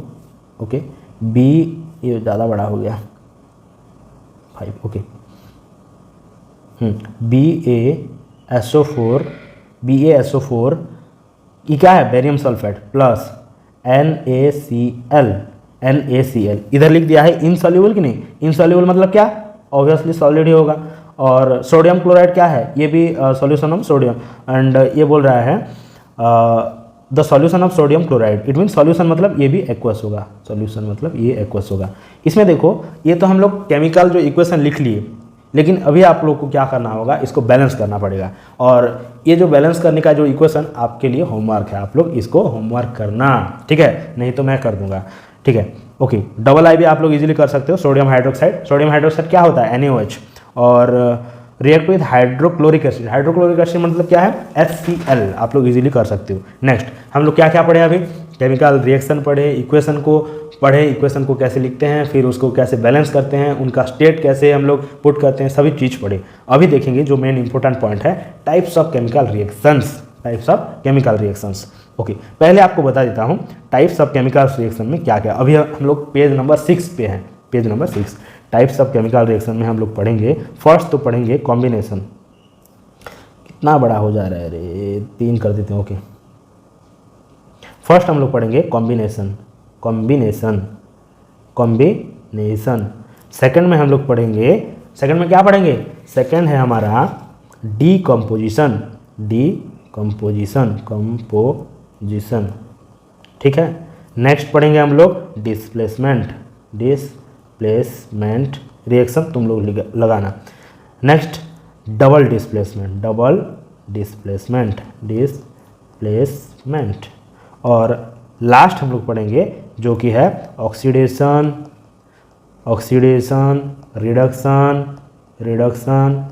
ओके, ये ज़्यादा बड़ा हो गया 5, ओके, BaSO4 ये क्या है, बेरियम सल्फेट प्लस NaCl, इधर लिख दिया है इनसॉल्यूबल कि नहीं, इनसॉल्यूबल मतलब क्या, ऑब्वियसली सॉलिड ही होगा। और सोडियम क्लोराइड क्या है, ये भी सॉल्यूशन ऑफ सोडियम, एंड ये बोल रहा है the solution of sodium chloride, it mean solution मतलब ये भी एक्वस होगा, सॉल्यूशन मतलब ये एक्वस होगा। इसमें देखो ये तो हम लोग केमिकल जो इक्वेशन लिख लिए, लेकिन अभी आप लोग को क्या करना होगा, इसको बैलेंस करना पड़ेगा। और ये जो बैलेंस करने का जो इक्वेशन आपके लिए होमवर्क है, आप लोग इसको होमवर्क करना, ठीक है, नहीं तो मैं कर दूंगा, ठीक है, ओके। डबल आई भी आप लोग इजीली कर सकते हो, सोडियम हाइड्रोक्साइड, सोडियम हाइड्रोक्साइड क्या होता है, NaOH, और react with hydrochloric acid, hydrochloric acid मतलब क्या है, HCl, आप लोग इजीली कर सकते हो। नेक्स्ट हम लोग क्या क्या पढ़े अभी, केमिकल रिएक्शन पढ़े, इक्वेशन को पढ़े, इक्वेशन को कैसे लिखते हैं, फिर उसको कैसे बैलेंस करते हैं, उनका स्टेट कैसे हम लोग पुट करते हैं, सभी चीज़ पढ़े। अभी देखेंगे जो मेन इंपॉर्टेंट पॉइंट है, types of chemical reactions, types of chemical reactions, okay. पहले आपको बता देता हूँ टाइप्स ऑफ केमिकल रिएक्शन में क्या क्या। अभी हम लोग पेज नंबर 6 पे हैं, page number 6, types of chemical reaction में हम लोग पढ़ेंगे। फर्स्ट तो पढ़ेंगे कॉम्बिनेशन, कितना बड़ा हो जा रहा है रे, 3 कर देते हैं, ओके। फर्स्ट हम लोग पढ़ेंगे कॉम्बिनेशन, कॉम्बिनेशन, कॉम्बिनेशन। सेकंड में हम लोग पढ़ेंगे, सेकंड में क्या पढ़ेंगे, सेकंड है हमारा डीकम्पोजिशन, डीकम्पोजिशन, कंपोजिशन, ठीक है। नेक्स्ट पढ़ेंगे हम लोग डिस्प्लेसमेंट, डिस्प्लेसमेंट रिएक्शन तुम लोग लगाना। Next double displacement, double displacement, displacement. और लास्ट हम लोग पढ़ेंगे जो कि है oxidation, oxidation, reduction, reduction,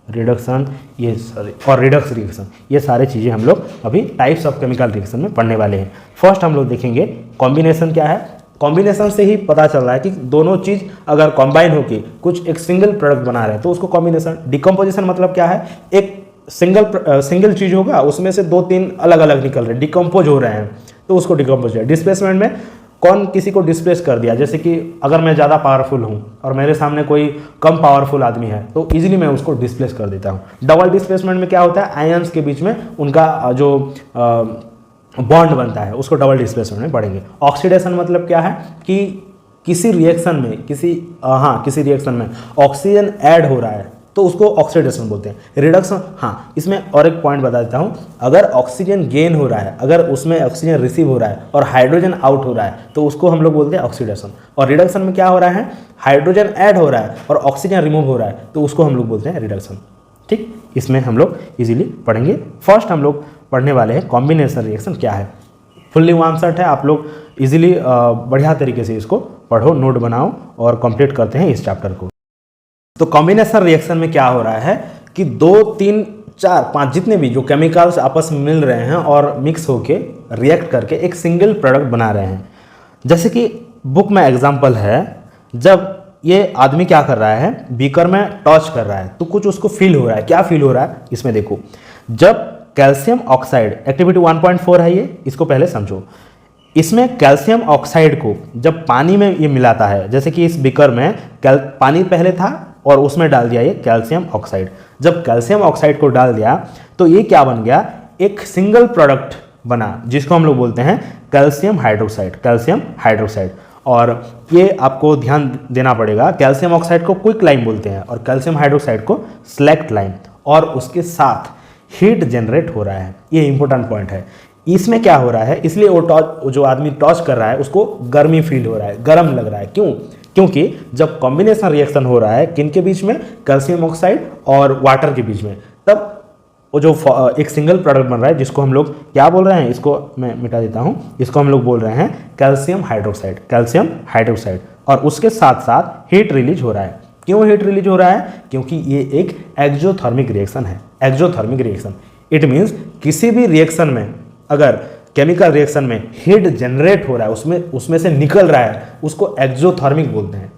reduction, ये सॉरी, और रिडक्स रिएक्शन, ये सारे चीज़ें हम लोग अभी टाइप्स ऑफ केमिकल रिएक्शन में पढ़ने वाले हैं। फर्स्ट हम लोग देखेंगे कॉम्बिनेशन क्या है। कॉम्बिनेशन से ही पता चल रहा है कि दोनों चीज़ अगर कॉम्बाइन होके कुछ एक सिंगल प्रोडक्ट बना रहे हैं तो उसको कॉम्बिनेशन। डिकम्पोजिशन मतलब क्या है, एक सिंगल चीज़ होगा, उसमें से 2-3 अलग अलग निकल रहे हैं, डिकम्पोज हो रहे हैं, तो उसको डिकम्पोज है। डिस्प्लेसमेंट में कौन किसी को डिस्प्लेस कर दिया, जैसे कि अगर मैं ज़्यादा पावरफुल हूँ और मेरे सामने कोई कम पावरफुल आदमी है तो इजीली मैं उसको डिस्प्लेस कर देता हूँ। डबल डिस्प्लेसमेंट में क्या होता है, आयंस के बीच में उनका जो बॉन्ड बनता है उसको डबल डिस्प्लेसमेंट में पढ़ेंगे। ऑक्सीडेशन मतलब क्या है कि किसी रिएक्शन में किसी रिएक्शन में ऑक्सीजन ऐड हो रहा है, तो उसको ऑक्सीडेशन बोलते हैं। रिडक्शन, हाँ इसमें और एक पॉइंट बता देता हूँ, अगर ऑक्सीजन गेन हो रहा है, अगर उसमें ऑक्सीजन रिसीव हो रहा है और हाइड्रोजन आउट हो रहा है तो उसको हम लोग बोलते हैं ऑक्सीडेशन। और रिडक्शन में क्या हो रहा है, हाइड्रोजन ऐड हो रहा है और ऑक्सीजन रिमूव हो रहा है तो उसको हम लोग बोलते हैं रिडक्शन। ठीक, इसमें हम लोग इजीली पढ़ेंगे। फर्स्ट हम लोग पढ़ने वाले हैं कॉम्बिनेशन रिएक्शन क्या है। फुल्ली वन शॉट है, आप लोग इजीली बढ़िया तरीके से इसको पढ़ो, नोट बनाओ और कंप्लीट करते हैं इस चैप्टर को। तो कॉम्बिनेशन रिएक्शन में क्या हो रहा है कि 2, 3, 4, 5 जितने भी जो केमिकल्स आपस में मिल रहे हैं और मिक्स होके रिएक्ट करके एक सिंगल प्रोडक्ट बना रहे हैं। जैसे कि बुक में एग्जांपल है, जब ये आदमी क्या कर रहा है, बीकर में टॉर्च कर रहा है तो कुछ उसको फील हो रहा है। क्या फील हो रहा है इसमें देखो, जब कैल्शियम ऑक्साइड, एक्टिविटी 1.4 है ये, इसको पहले समझो। इसमें कैल्शियम ऑक्साइड को जब पानी में ये मिलाता है, जैसे कि इस बीकर में पानी पहले था और उसमें डाल दिया ये कैल्शियम ऑक्साइड। जब कैल्शियम ऑक्साइड को डाल दिया तो ये क्या बन गया, एक सिंगल प्रोडक्ट बना जिसको हम लोग बोलते हैं कैल्शियम हाइड्रोक्साइड, कैल्शियम हाइड्रोक्साइड। और ये आपको ध्यान देना पड़ेगा, कैल्शियम ऑक्साइड को क्विक लाइम बोलते हैं और कैल्शियम हाइड्रोक्साइड को स्लेक्ट लाइम, और उसके साथ हीट जनरेट हो रहा है। ये इंपॉर्टेंट पॉइंट है। इसमें क्या हो रहा है, इसलिए वो जो आदमी टॉर्च कर रहा है उसको गर्मी फील हो रहा है, गर्म लग रहा है। क्यों? क्योंकि जब कॉम्बिनेशन रिएक्शन हो रहा है किनके बीच में, कैल्शियम ऑक्साइड और वाटर के बीच में, तब वो जो एक सिंगल प्रोडक्ट बन रहा है जिसको हम लोग क्या बोल रहे हैं, इसको मैं मिटा देता हूं, इसको हम लोग बोल रहे हैं कैल्शियम हाइड्रोक्साइड, कैल्शियम हाइड्रोक्साइड। और उसके साथ साथ हीट रिलीज हो रहा है। क्यों हीट रिलीज हो रहा है? क्योंकि ये एक एक्सोथर्मिक रिएक्शन है। एक्सोथर्मिक रिएक्शन इट मीन्स किसी भी रिएक्शन में अगर केमिकल रिएक्शन में हीट जनरेट हो रहा है, उसमें से निकल रहा है, उसको एक्सोथर्मिक बोलते हैं।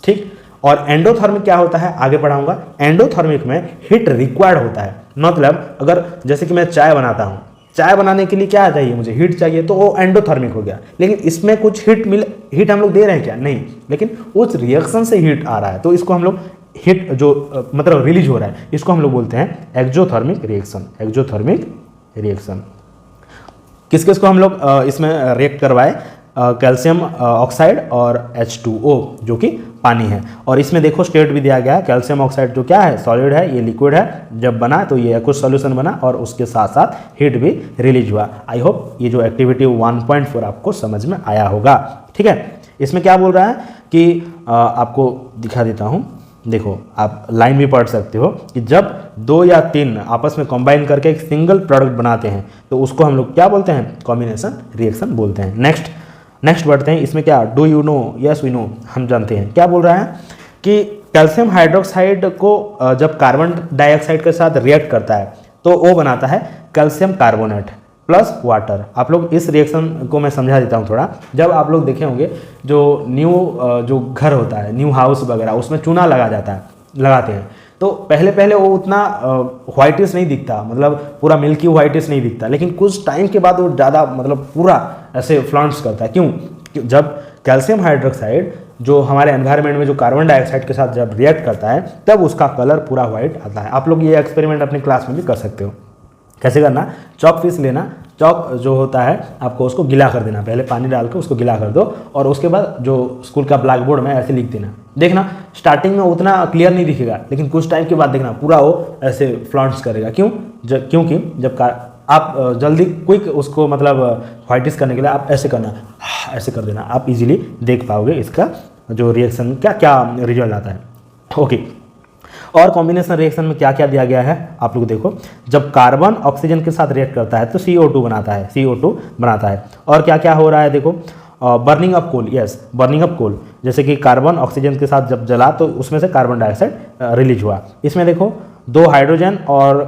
ठीक, और एंडोथर्मिक क्या होता है आगे पढ़ाऊंगा। एंडोथर्मिक में हीट रिक्वायर्ड होता है, मतलब अगर जैसे कि मैं चाय बनाता हूं, चाय बनाने के लिए क्या चाहिए, मुझे हीट चाहिए, तो वो एंडोथर्मिक हो गया। लेकिन इसमें कुछ हीट हम लोग दे रहे हैं क्या? नहीं, लेकिन उस रिएक्शन से हीट आ रहा है तो इसको हम लोग हीट जो मतलब रिलीज हो रहा है, इसको हम लोग बोलते हैं एक्सोथर्मिक रिएक्शन। एक्सोथर्मिक रिएक्शन किस किस को हम लोग इसमें रिएक्ट करवाए, कैल्शियम ऑक्साइड और H2O जो कि पानी है। और इसमें देखो स्टेट भी दिया गया है, कैल्शियम ऑक्साइड जो क्या है, सॉलिड है, ये लिक्विड है, जब बना तो ये कुछ सॉल्यूशन बना और उसके साथ साथ हीट भी रिलीज हुआ। आई होप ये जो एक्टिविटी 1.4 आपको समझ में आया होगा। ठीक है, इसमें क्या बोल रहा है कि आपको दिखा देता हूँ, देखो आप लाइन भी पढ़ सकते हो कि जब 2 या 3 आपस में कंबाइन करके एक सिंगल प्रोडक्ट बनाते हैं तो उसको हम लोग क्या बोलते हैं, कॉम्बिनेशन रिएक्शन बोलते हैं। नेक्स्ट बढ़ते हैं, इसमें क्या, do you know, yes we know, हम जानते हैं। क्या बोल रहा है कि कैल्शियम हाइड्रोक्साइड को जब कार्बन डाइऑक्साइड के साथ रिएक्ट करता है तो वो बनाता है कैल्शियम कार्बोनेट प्लस वाटर। आप लोग इस रिएक्शन को मैं समझा देता हूँ थोड़ा। जब आप लोग देखे होंगे जो न्यू जो घर होता है, न्यू हाउस वगैरह, उसमें चूना लगाते हैं तो पहले वो उतना व्हाइटिश नहीं दिखता, मतलब पूरा मिल्की व्हाइटिश नहीं दिखता, लेकिन कुछ टाइम के बाद वो ज़्यादा मतलब पूरा ऐसे फ्लॉन्ट्स करता है। क्यों? जब कैल्शियम हाइड्रोक्साइड जो हमारे एनवायरनमेंट में जो कार्बन डाइऑक्साइड के साथ जब रिएक्ट करता है तब उसका कलर पूरा व्हाइट आता है। आप लोग ये एक्सपेरिमेंट अपनी क्लास में भी कर सकते हो। कैसे करना, चॉक पीस लेना, चॉक जो होता है आपको उसको गिला कर देना, पहले पानी डाल के उसको गिला कर दो और उसके बाद जो स्कूल का ब्लैक बोर्ड में ऐसे लिख देना। देखना स्टार्टिंग में उतना क्लियर नहीं दिखेगा, लेकिन कुछ टाइम के बाद देखना पूरा वो ऐसे फ्लॉन्ट्स करेगा। क्योंकि जब आप जल्दी क्विक उसको मतलब व्हाइटिश करने के लिए आप ऐसे करना, ऐसे कर देना, आप इजीली देख पाओगे इसका जो रिएक्शन क्या रिजल्ट आता है। ओके, और कॉम्बिनेशन रिएक्शन में क्या क्या दिया गया है आप लोग देखो। जब कार्बन ऑक्सीजन के साथ रिएक्ट करता है तो CO2 बनाता है। और क्या क्या हो रहा है देखो, बर्निंग अप कोल, यस बर्निंग अप कोल, जैसे कि कार्बन ऑक्सीजन के साथ जब जला तो उसमें से कार्बन डाइऑक्साइड रिलीज हुआ। इसमें देखो 2 हाइड्रोजन और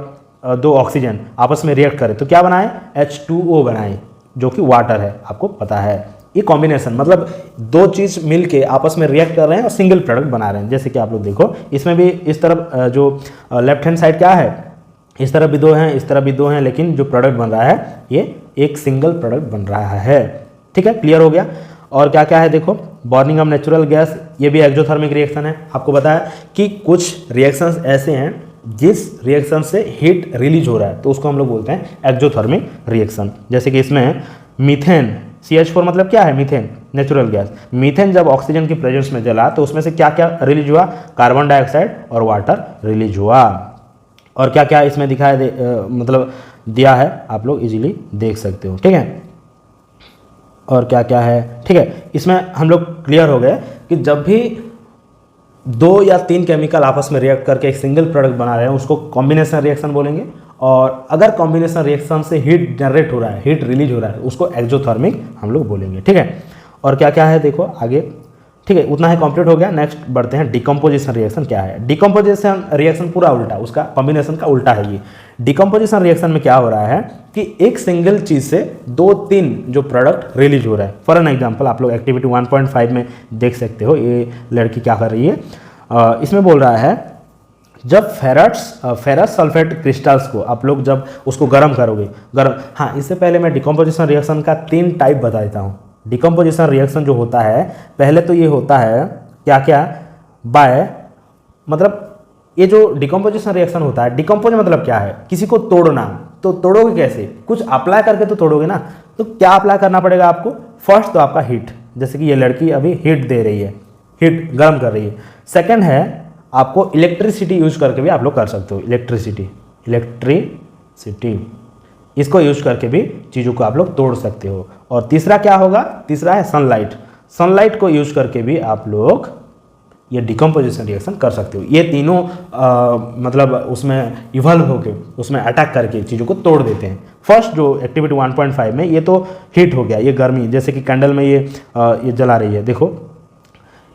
2 ऑक्सीजन आपस में रिएक्ट करें तो क्या बनाए, H2O बनाए जो कि वाटर है, आपको पता है। ये कॉम्बिनेशन मतलब 2 चीज़ मिलके आपस में रिएक्ट कर रहे हैं और सिंगल प्रोडक्ट बना रहे हैं। जैसे कि आप लोग देखो इसमें भी इस तरफ जो लेफ्ट हैंड साइड क्या है, इस तरफ भी 2 हैं, इस तरफ भी 2 हैं, लेकिन जो प्रोडक्ट बन रहा है ये एक सिंगल प्रोडक्ट बन रहा है। ठीक है, क्लियर हो गया। और क्या क्या है देखो, बर्निंग ऑफ नेचुरल गैस, ये भी एक्सोथर्मिक रिएक्शन है। आपको बताया कि कुछ रिएक्शंस ऐसे हैं जिस रिएक्शन से हीट रिलीज हो रहा है तो उसको हम लोग बोलते हैं एक्सोथर्मिक रिएक्शन। जैसे कि इसमें मीथेन CH4 मतलब क्या है? Methane, natural gas. मीथेन जब ऑक्सीजन की प्रेजेंस में जला तो उसमें से क्या क्या रिलीज हुआ? कार्बन डाइऑक्साइड और वाटर रिलीज हुआ। और क्या क्या इसमें दिखाया मतलब दिया है, आप लोग इजीली देख सकते हो, ठीक है। और क्या क्या है, ठीक है। इसमें हम लोग क्लियर हो गए कि जब भी 2 या 3 केमिकल आपस में रिएक्ट करके एक सिंगल प्रोडक्ट बना रहे हैं उसको कॉम्बिनेशन रिएक्शन बोलेंगे। और अगर कॉम्बिनेशन रिएक्शन से हीट जनरेट हो रहा है, हीट रिलीज हो रहा है, उसको एक्सोथर्मिक हम लोग बोलेंगे, ठीक है। और क्या क्या है देखो आगे, ठीक है। उतना ही कंप्लीट हो गया। नेक्स्ट बढ़ते हैं, डिकम्पोजिशन रिएक्शन क्या है। डिकम्पोजिशन रिएक्शन पूरा उल्टा, उसका कॉम्बिनेशन का उल्टा है ये। डिकम्पोजिशन रिएक्शन में क्या हो रहा है कि एक सिंगल चीज से 2-3 जो प्रोडक्ट रिलीज हो रहा है। फॉर एन एग्जांपल आप लोग एक्टिविटी 1.5 में देख सकते हो, ये लड़की क्या कर रही है। इसमें बोल रहा है जब फेरस सल्फेट क्रिस्टल्स को आप लोग जब उसको गर्म करोगे, हाँ इससे पहले मैं डिकम्पोजिशन रिएक्शन का 3 टाइप बता देता हूँ। डिकम्पोजिशन रिएक्शन जो होता है, पहले तो ये होता है क्या क्या, बाय मतलब ये जो डिकम्पोजिशन रिएक्शन होता है, डिकम्पोज मतलब क्या है? किसी को तोड़ना। तो तोड़ोगे कैसे? कुछ अप्लाई करके तो तोड़ोगे ना। तो क्या अप्लाई करना पड़ेगा आपको? फर्स्ट तो आपका हीट, जैसे कि ये लड़की अभी हीट दे रही है, हीट गर्म कर रही है। सेकेंड है आपको इलेक्ट्रिसिटी यूज करके भी आप लोग कर सकते हो। इलेक्ट्रिसिटी इसको यूज करके भी चीज़ों को आप लोग तोड़ सकते हो। और तीसरा क्या होगा? तीसरा है सनलाइट। सनलाइट को यूज करके भी आप लोग ये डिकम्पोजिशन रिएक्शन कर सकते हो। ये तीनों मतलब उसमें इवॉल्व होके उसमें अटैक करके चीज़ों को तोड़ देते हैं। फर्स्ट जो एक्टिविटी 1.5 में ये तो हीट हो गया, ये गर्मी, जैसे कि कैंडल में ये जला रही है। देखो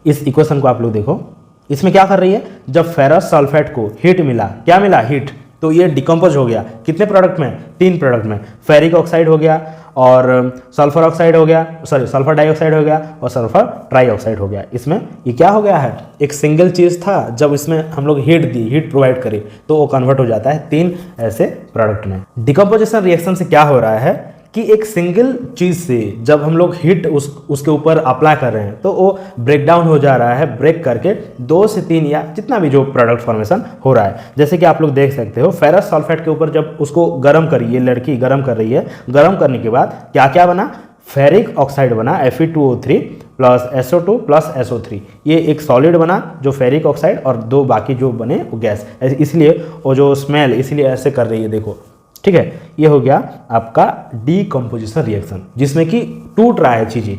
इस इक्वेशन को आप लोग देखो, इसमें क्या कर रही है? जब फेरस सल्फेट को हीट मिला, क्या मिला? हीट। तो ये डिकम्पोज हो गया कितने प्रोडक्ट में? 3 प्रोडक्ट में। फेरिक ऑक्साइड हो गया और सल्फर ऑक्साइड हो गया, सॉरी सल्फर डाइऑक्साइड हो गया और सल्फर ट्राईऑक्साइड हो गया। इसमें ये क्या हो गया है? एक सिंगल चीज़ था, जब इसमें हम लोग हीट दी, हीट प्रोवाइड करी, तो वो कन्वर्ट हो जाता है 3 ऐसे प्रोडक्ट में। डिकम्पोजिशन रिएक्शन से क्या हो रहा है कि एक सिंगल चीज़ से जब हम लोग हीट उसके ऊपर अप्लाई कर रहे हैं तो वो ब्रेक डाउन हो जा रहा है, ब्रेक करके 2 से 3 या जितना भी जो प्रोडक्ट फॉर्मेशन हो रहा है। जैसे कि आप लोग देख सकते हो फेरस सल्फेट के ऊपर जब उसको गर्म करी, ये लड़की गर्म कर रही है, गर्म करने के बाद क्या क्या बना? फेरिक ऑक्साइड बना Fe2O3 plus SO2 plus SO3। ये एक सॉलिड बना जो फेरिक ऑक्साइड, और 2 बाकी जो बने वो गैस। इसलिए वो जो स्मेल इसलिए ऐसे कर रही है, देखो, ठीक है। ये हो गया आपका डीकम्पोजिशन रिएक्शन, जिसमें कि टूट रहा है चीज़ें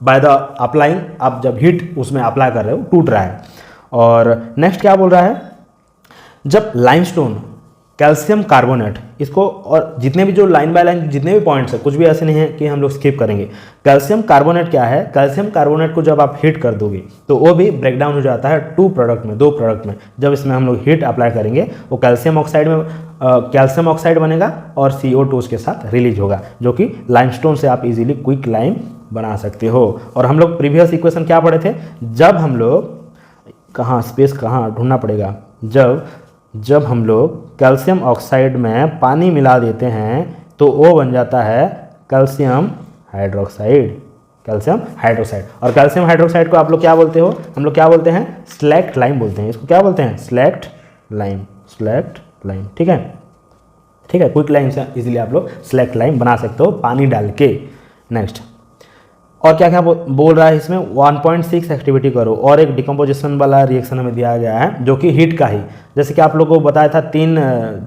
बाय द अप्लाइंग। आप जब हीट उसमें अप्लाई कर रहे हो टूट रहा है। और नेक्स्ट क्या बोल रहा है? जब लाइमस्टोन, कैल्शियम कार्बोनेट, इसको और जितने भी जो लाइन बाय लाइन जितने भी पॉइंट्स है, कुछ भी ऐसे नहीं है कि हम लोग स्किप करेंगे। कैल्शियम कार्बोनेट क्या है? कैल्शियम कार्बोनेट को जब आप हीट कर दोगे तो वो भी ब्रेक डाउन हो जाता है 2 प्रोडक्ट में, 2 प्रोडक्ट में। जब इसमें हम लोग हीट अप्लाई करेंगे वो कैल्शियम ऑक्साइड बनेगा और CO2 उसके साथ रिलीज होगा, जो कि लाइमस्टोन से आप इजीली क्विक लाइम बना सकते हो। और हम लोग प्रीवियस इक्वेशन क्या पढ़े थे? जब हम लोग स्पेस कहाँ ढूंढना पड़ेगा, जब हम लोग कैल्शियम ऑक्साइड में पानी मिला देते हैं तो वो बन जाता है कैल्शियम हाइड्रोक्साइड। और कैल्शियम हाइड्रोक्साइड को आप लोग क्या बोलते हो? हम लोग क्या बोलते हैं? स्लैक्ट लाइम बोलते हैं। इसको क्या बोलते हैं? स्लैक्ट लाइम, ठीक है। क्विक लाइम से इजीली आप लोग स्लैक्ट लाइम बना सकते हो पानी डाल के। नेक्स्ट और क्या क्या बोल रहा है इसमें? 1.6 एक्टिविटी करो, और एक डिकम्पोजिशन वाला रिएक्शन हमें दिया गया है जो कि हीट का ही, जैसे कि आप लोगों को बताया था 3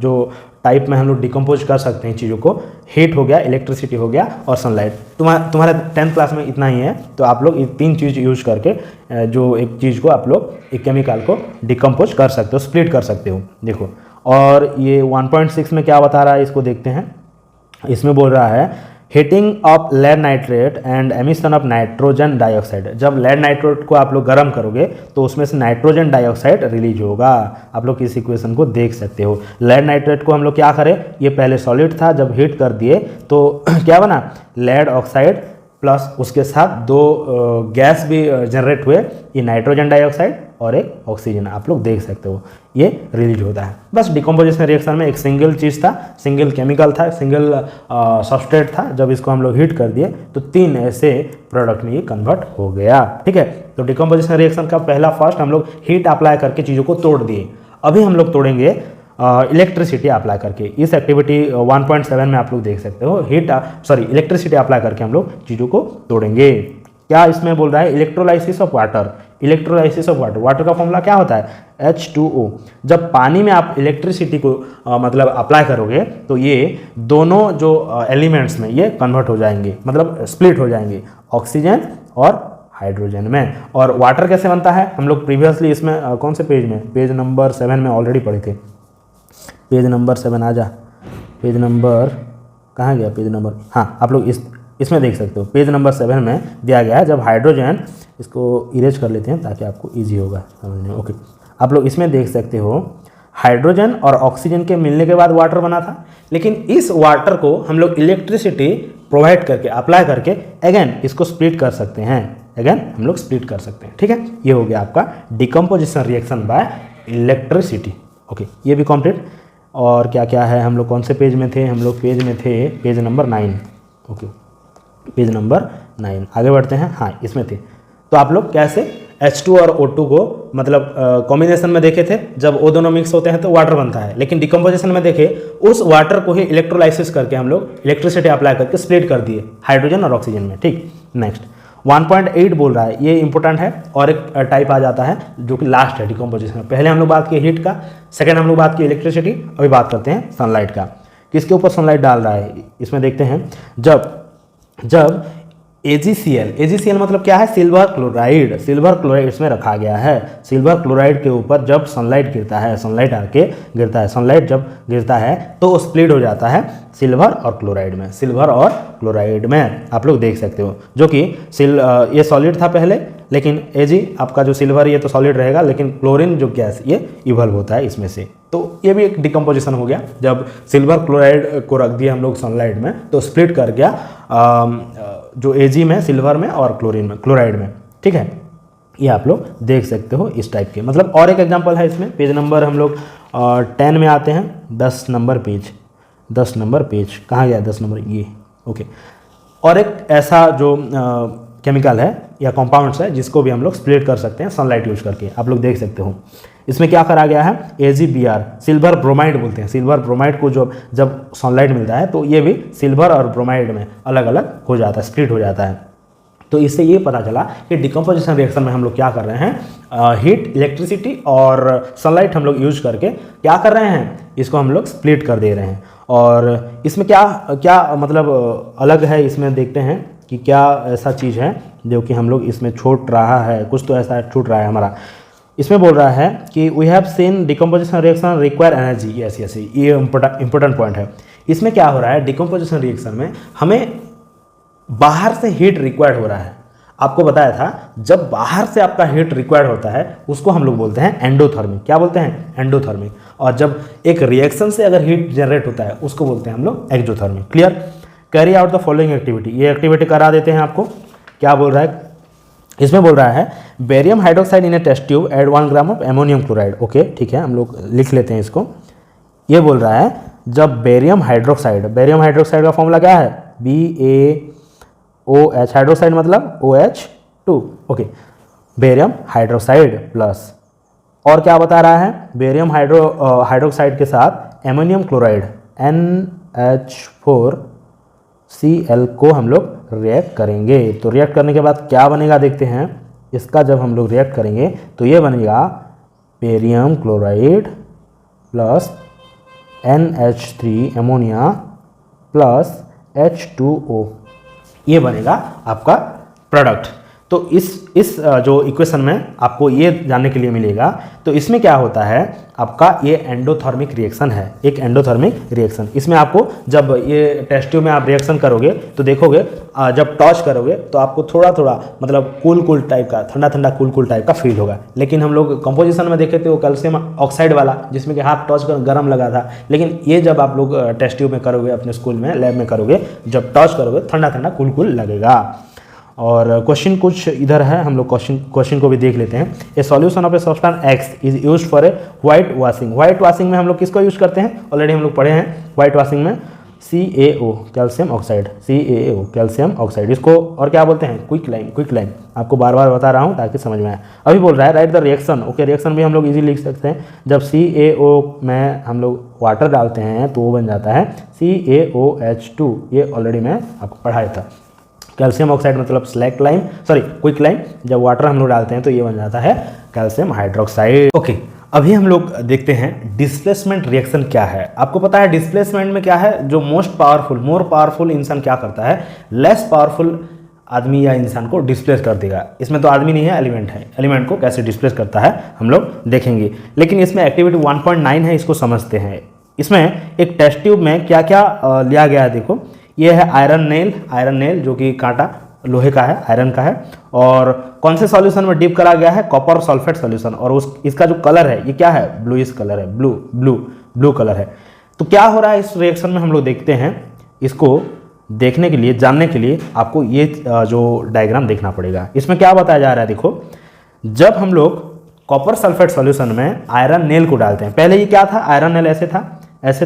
जो टाइप में हम लोग डिकम्पोज कर सकते हैं चीज़ों को। हीट हो गया, इलेक्ट्रिसिटी हो गया और सनलाइट। तुम्हारे 10th क्लास में इतना ही है, तो आप लोग ये 3 चीज़ यूज करके जो एक चीज़ को आप लोग एक केमिकल को डिकम्पोज कर सकते हो, स्प्लिट कर सकते हो। देखो, और ये 1.6 में क्या बता रहा है इसको देखते हैं। इसमें बोल रहा है heating of lead nitrate and emission of nitrogen dioxide. जब लेड नाइट्रेट को आप लोग गर्म करोगे तो उसमें से नाइट्रोजन डाइऑक्साइड रिलीज होगा। आप लोग इस इक्वेशन को देख सकते हो। लेड नाइट्रेट को हम लोग क्या करें? ये पहले सॉलिड था, जब हीट कर दिए तो क्या बना? लेड ऑक्साइड प्लस उसके साथ 2 गैस भी जनरेट हुए, ये नाइट्रोजन डाइऑक्साइड और एक ऑक्सीजन। आप लोग देख सकते हो ये रिलीज होता है। बस डिकम्पोजिशन रिएक्शन में एक सिंगल चीज़ था, सिंगल केमिकल था, सिंगल सबस्ट्रेट था। जब इसको हम लोग हीट कर दिए तो 3 ऐसे प्रोडक्ट में ये कन्वर्ट हो गया, ठीक है। तो डिकम्पोजिशन रिएक्शन का फर्स्ट हम लोग हीट अप्लाई करके चीज़ों को तोड़ दिए। अभी हम लोग तोड़ेंगे इलेक्ट्रिसिटी अप्लाई करके। इस एक्टिविटी 1.7 में आप लोग देख सकते हो इलेक्ट्रिसिटी अप्लाई करके हम लोग चीज़ों को तोड़ेंगे। क्या इसमें बोल रहा है? Electrolysis of water. Electrolysis of water, water का फॉर्मूला क्या होता है? H2O। जब पानी में आप इलेक्ट्रिसिटी को मतलब अप्लाई करोगे तो ये दोनों जो एलिमेंट्स में ये कन्वर्ट हो जाएंगे, मतलब स्प्लिट हो जाएंगे, ऑक्सीजन और हाइड्रोजन में। और वाटर कैसे बनता है हम लोग प्रीवियसली इसमें कौन से पेज में, पेज नंबर 7 में ऑलरेडी पढ़े थे। पेज नंबर 7 आ जा, पेज नंबर कहाँ गया, पेज नंबर, हाँ आप लोग इसमें देख सकते हो, पेज नंबर 7 में दिया गया है। जब हाइड्रोजन, इसको इरेज कर लेते हैं ताकि आपको ईजी होगा समझने में। ओके, आप लोग इसमें देख सकते हो हाइड्रोजन और ऑक्सीजन के मिलने के बाद वाटर बना था, लेकिन इस वाटर को हम लोग इलेक्ट्रिसिटी प्रोवाइड करके अप्लाई करके अगेन इसको स्प्लिट कर सकते हैं, अगेन हम लोग स्प्लिट कर सकते हैं। ठीक है, ये हो गया आपका decomposition reaction by electricity. Okay, ये भी कंप्लीट। और क्या क्या है, हम लोग कौन से पेज में थे? हम लोग पेज में थे page number 9। Okay, page number 9 आगे बढ़ते हैं। हाँ, इसमें थे। तो आप लोग कैसे H2 और O2 को मतलब कॉम्बिनेशन में देखे थे, जब वो दोनों मिक्स होते हैं तो वाटर बनता है, लेकिन डिकम्पोजिशन में देखे उस वाटर को ही इलेक्ट्रोलाइसिस करके हम लोग इलेक्ट्रिसिटी अप्लाई करके स्प्लिट कर दिए हाइड्रोजन और ऑक्सीजन में। ठीक, नेक्स्ट 1.8 बोल रहा है, ये इंपॉर्टेंट है। और एक टाइप आ जाता है जो कि लास्ट है डिकम्पोजिशन में। पहले हम लोग बात किए हीट का, सेकेंड हम लोग बात किए इलेक्ट्रिसिटी, अभी बात करते हैं सनलाइट का। किसके ऊपर सनलाइट डाल रहा है इसमें देखते हैं। जब AgCl मतलब क्या है? Silver chloride. सिल्वर क्लोराइड इसमें रखा गया है। सिल्वर क्लोराइड के ऊपर जब सनलाइट गिरता है, सनलाइट आके गिरता है, सनलाइट जब गिरता है तो स्प्लिट हो जाता है सिल्वर और क्लोराइड में, सिल्वर और क्लोराइड में। आप लोग देख सकते हो, जो कि ये सॉलिड था पहले, लेकिन Ag आपका जो सिल्वर ये तो सॉलिड रहेगा, लेकिन क्लोरीन जो गैस ये इवॉल्व होता है इसमें से। तो ये भी एक डिकम्पोजिशन हो गया। जब सिल्वर क्लोराइड को रख दिया हम लोग सनलाइट में तो स्प्लिट कर गया जो Ag में, सिल्वर में और क्लोरीन में, क्लोराइड में। ठीक है, ये आप लोग देख सकते हो इस टाइप के। मतलब और एक एग्जांपल है इसमें, पेज नंबर हम लोग 10 में आते हैं, 10 नंबर पेज कहाँ गया? 10 नंबर, ये। ओके, और एक ऐसा जो केमिकल है या कंपाउंड्स है जिसको भी हम लोग स्प्लिट कर सकते हैं सनलाइट यूज करके। आप लोग देख सकते हो इसमें क्या करा गया है? AgBr, सिल्वर ब्रोमाइड बोलते हैं। सिल्वर ब्रोमाइड को जब सनलाइट मिलता है तो ये भी सिल्वर और ब्रोमाइड में अलग अलग हो जाता है, स्प्लिट हो जाता है। तो इससे ये पता चला कि डिकम्पोजिशन रिएक्शन में हम लोग क्या कर रहे हैं, हीट, इलेक्ट्रिसिटी और सनलाइट हम लोग यूज करके क्या कर रहे हैं, इसको हम लोग स्प्लिट कर दे रहे हैं। और इसमें क्या क्या मतलब अलग है, इसमें देखते हैं कि क्या ऐसा चीज़ है जो कि हम लोग इसमें छूट रहा है, कुछ तो ऐसा छूट रहा है हमारा। इसमें बोल रहा है कि we have seen decomposition reaction require energy. Yes, ये इंपॉर्टेंट पॉइंट है। इसमें क्या हो रहा है, डिकम्पोजिशन रिएक्शन में हमें बाहर से हीट रिक्वायर्ड हो रहा है। आपको बताया था, जब बाहर से आपका हीट रिक्वायर्ड होता है उसको हम लोग बोलते हैं एंडोथर्मिक। क्या बोलते हैं? एंडोथर्मिक। और जब एक रिएक्शन से अगर हीट जनरेट होता है उसको बोलते हैं हम लोग exothermic. Clear? Carry out the following activity, ये एक्टिविटी करा देते हैं आपको। क्या बोल रहा है इसमें? बोल रहा है barium hydroxide in a test tube add 1 gram of ammonium chloride. Okay, ठीक है, हम लोग लिख लेते हैं इसको। ये बोल रहा है जब बेरियम हाइड्रोक्साइड का फॉर्मूला क्या है? BaOH, हाइड्रोक्साइड मतलब OH2। Okay, barium hydroxide plus, और क्या बता रहा है? बेरियम हाइड्रोक्साइड के साथ एमोनियम क्लोराइड NH4Cl को हम लोग रिएक्ट करेंगे। तो रिएक्ट करने के बाद क्या बनेगा देखते हैं। इसका जब हम लोग रिएक्ट करेंगे तो ये बनेगा barium chloride plus NH3 ammonia plus H2O, ये बनेगा आपका प्रोडक्ट। तो इस जो इक्वेशन में आपको ये जानने के लिए मिलेगा, तो इसमें क्या होता है आपका, ये एंडोथर्मिक रिएक्शन है, एक एंडोथर्मिक रिएक्शन। इसमें आपको जब ये टेस्ट ट्यूब में आप रिएक्शन करोगे तो देखोगे, जब टॉर्च करोगे तो आपको थोड़ा थोड़ा मतलब कूल टाइप का, ठंडा कूल टाइप का फील होगा। लेकिन हम लोग कंपोजिशन में देखे थे वो कैल्शियम ऑक्साइड वाला, जिसमें कि हाथ टॉर्च गर्म लगा था। लेकिन ये जब आप लोग टेस्ट ट्यूब में करोगे, अपने स्कूल में लैब में करोगे, जब टॉर्च करोगे ठंडा कूल लगेगा। और क्वेश्चन कुछ इधर है, हम लोग क्वेश्चन को भी देख लेते हैं। ए solution of a substance X is used for a white washing. White washing में हम लोग किसको यूज करते हैं? ऑलरेडी हम लोग पढ़े हैं व्हाइट वॉशिंग में CaO calcium oxide, CaO calcium oxide, इसको और क्या बोलते हैं, क्विक लाइम, क्विक लाइम। आपको बार बार बता रहा हूँ ताकि समझ में आए। अभी बोल रहा है right the reaction, okay reaction भी हम लोग इजीली लिख सकते हैं। जब CaO में हम लोग वाटर डालते हैं तो वो बन जाता है CaOH2, ये ऑलरेडी मैं आपको पढ़ाया था। कैल्शियम ऑक्साइड मतलब slack lime, sorry quick lime, जब वाटर हम लोग डालते हैं तो ये बन जाता है कैल्शियम हाइड्रोक्साइड। ओके, अभी हम लोग देखते हैं डिस्प्लेसमेंट रिएक्शन क्या है। आपको पता है डिस्प्लेसमेंट में क्या है, जो मोस्ट पावरफुल, मोर पावरफुल इंसान क्या करता है, लेस पावरफुल आदमी या इंसान को डिस्प्लेस कर देगा। इसमें तो आदमी नहीं है, एलिमेंट है। एलिमेंट को कैसे डिस्प्लेस करता है हम लोग देखेंगे, लेकिन इसमें एक्टिविटी 1.9 है, इसको समझते हैं। इसमें एक टेस्ट ट्यूब में क्या क्या लिया गया है, देखो ये है आयरन नेल, आयरन नेल जो कि कांटा लोहे का है, आयरन का है। और कौन से सॉल्यूशन में डिप करा गया है, कॉपर सल्फेट सॉल्यूशन। और इसका जो कलर है ये क्या है, ब्लूइश कलर है, ब्लू कलर है। तो क्या हो रहा है इस रिएक्शन में हम लोग देखते हैं। इसको देखने के लिए, जानने के लिए आपको ये जो डायग्राम देखना पड़ेगा। इसमें क्या बताया जा रहा है, देखो जब हम लोग कॉपर सल्फेट सॉल्यूशन में आयरन नेल को डालते हैं, पहले ये क्या था, आयरन नेल ऐसे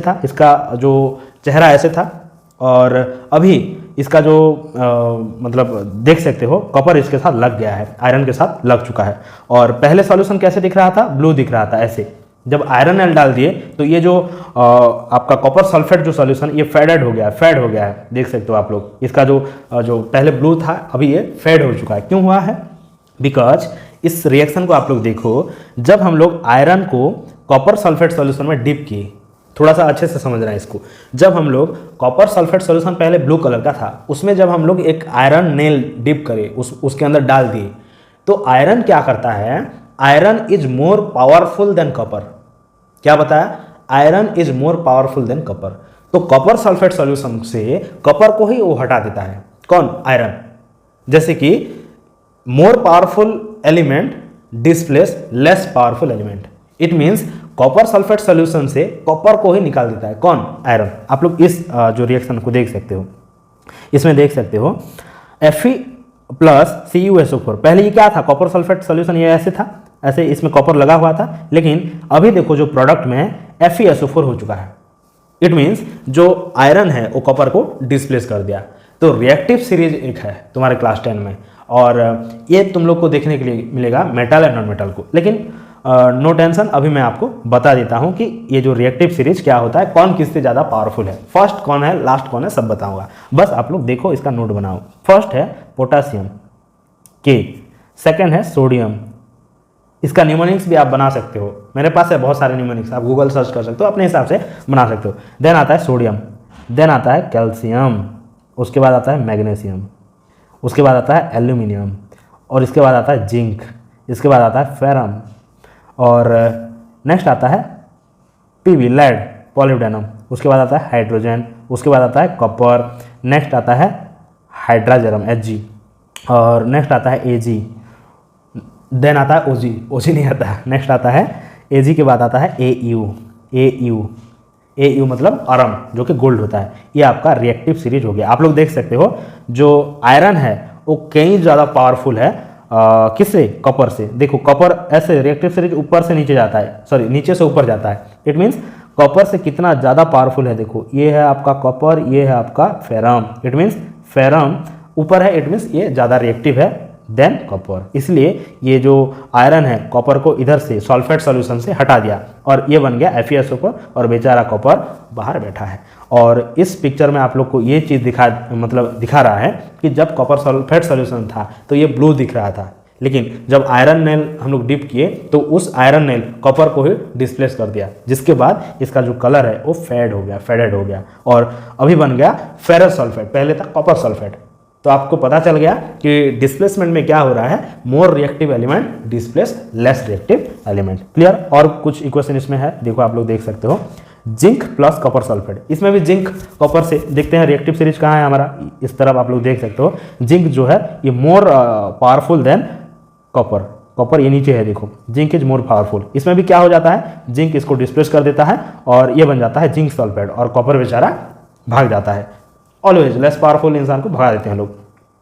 था, इसका जो चेहरा ऐसे था। और अभी इसका जो मतलब देख सकते हो कॉपर इसके साथ लग गया है, आयरन के साथ लग चुका है। और पहले सॉल्यूशन कैसे दिख रहा था, ब्लू दिख रहा था ऐसे। जब आयरन नेल डाल दिए तो ये जो आपका कॉपर सल्फेट जो सॉल्यूशन ये फेड हो गया है, देख सकते हो आप लोग। इसका जो पहले ब्लू था अभी ये फेड हो चुका है। क्यों हुआ है, बिकॉज इस रिएक्शन को आप लोग देखो, जब हम लोग आयरन को कॉपर सल्फेट सॉल्यूशन में डिप किए, थोड़ा सा अच्छे से समझ रहे हैं इसको। जब हम लोग कॉपर सल्फेट सॉल्यूशन पहले ब्लू कलर का था, उसमें जब हम लोग एक आयरन नेल डिप करे, उसके अंदर डाल दिए, तो आयरन क्या करता है, iron is more powerful than copper. क्या बताया, iron is more powerful than copper. तो कॉपर सल्फेट सॉल्यूशन से कॉपर को ही वो हटा देता है, कौन, आयरन। जैसे कि more powerful element displace less powerful element, it means copper sulphate solution से कॉपर को ही निकाल देता है, कौन, आयरन। आप लोग इस जो रिएक्शन को देख सकते हो, इसमें देख सकते हो Fe प्लस CuSO4। पहले ये क्या था, कॉपर सल्फेट सॉल्यूशन ये ऐसे था, ऐसे इसमें कॉपर लगा हुआ था। लेकिन अभी देखो जो प्रोडक्ट में FeSO4 हो चुका है, इट मीन्स जो आयरन है वो कॉपर को डिस्प्लेस कर दिया। तो रिएक्टिव सीरीज एक है तुम्हारे क्लास 10 में, और ये तुम लोग को देखने के लिए मिलेगा मेटल एंड नॉन मेटल को। लेकिन नो टेंशन, अभी मैं आपको बता देता हूं कि ये जो रिएक्टिव सीरीज क्या होता है, कौन किससे ज़्यादा पावरफुल है, फर्स्ट कौन है, लास्ट कौन है, सब बताऊंगा। बस आप लोग देखो, इसका नोट बनाओ। फर्स्ट है पोटासियम के, सेकंड है सोडियम। इसका न्यूमोनिक्स भी आप बना सकते हो, मेरे पास है बहुत सारे न्यूमोनिक्स, आप गूगल सर्च कर सकते हो, अपने हिसाब से बना सकते हो। देन आता है सोडियम, देन आता है कैल्शियम, उसके बाद आता है मैग्नीशियम, उसके बाद आता है एल्यूमिनियम, और इसके बाद आता है जिंक, इसके बाद आता है फेरम, और नेक्स्ट आता है पीबी, लेड, पॉलीब्डेनम, उसके बाद आता है हाइड्रोजन, उसके बाद आता है कॉपर, नेक्स्ट आता है हाइड्राजेरम Hg, और नेक्स्ट आता है Ag, देन आता है ओजी नहीं आता है, नेक्स्ट आता है Ag के बाद आता है AU मतलब अरम, जो कि गोल्ड होता है। ये आपका रिएक्टिव सीरीज हो गया। आप लोग देख सकते हो जो आयरन है वो कहीं ज़्यादा पावरफुल है किससे, कॉपर से। देखो कॉपर ऐसे रिएक्टिव सीरीज ऊपर से नीचे जाता है, सॉरी नीचे से ऊपर जाता है, इट मीन्स कॉपर से कितना ज़्यादा पावरफुल है। देखो ये है आपका कॉपर, ये है आपका फेरम, इट मीन्स फेरम ऊपर है, इट मीन्स ये ज़्यादा रिएक्टिव है देन कॉपर। इसलिए ये जो आयरन है कॉपर को इधर से सल्फेट सॉल्यूशन से हटा दिया और ये बन गया FeSO4, और बेचारा कॉपर बाहर बैठा है। और इस पिक्चर में आप लोग को ये चीज़ दिखा रहा है कि जब कॉपर सल्फेट सॉल्यूशन था तो ये ब्लू दिख रहा था, लेकिन जब आयरन नेल हम लोग डिप किए तो उस आयरन नेल कॉपर को ही डिस्प्लेस कर दिया, जिसके बाद इसका जो कलर है वो फेडेड हो गया और अभी बन गया फेरस सल्फेट, पहले था कॉपर सल्फेट। तो आपको पता चल गया कि डिस्प्लेसमेंट में क्या हो रहा है, more reactive element displace less reactive element. Clear. और कुछ इक्वेशन इसमें है, देखो आप लोग देख सकते हो, जिंक प्लस कॉपर सल्फेट, इसमें भी जिंक कॉपर से देखते हैं रिएक्टिव सीरीज कहाँ है हमारा, इस तरफ आप लोग देख सकते हो। जिंक जो है ये मोर पावरफुल देन कॉपर ये नीचे है, देखो जिंक इज मोर पावरफुल। इसमें भी क्या हो जाता है, जिंक इसको डिस्प्लेस कर देता है और ये बन जाता है जिंक सल्फेट, और कॉपर बेचारा भाग जाता है। ऑलवेज लेस पावरफुल इंसान को भगा देते हैं लोग।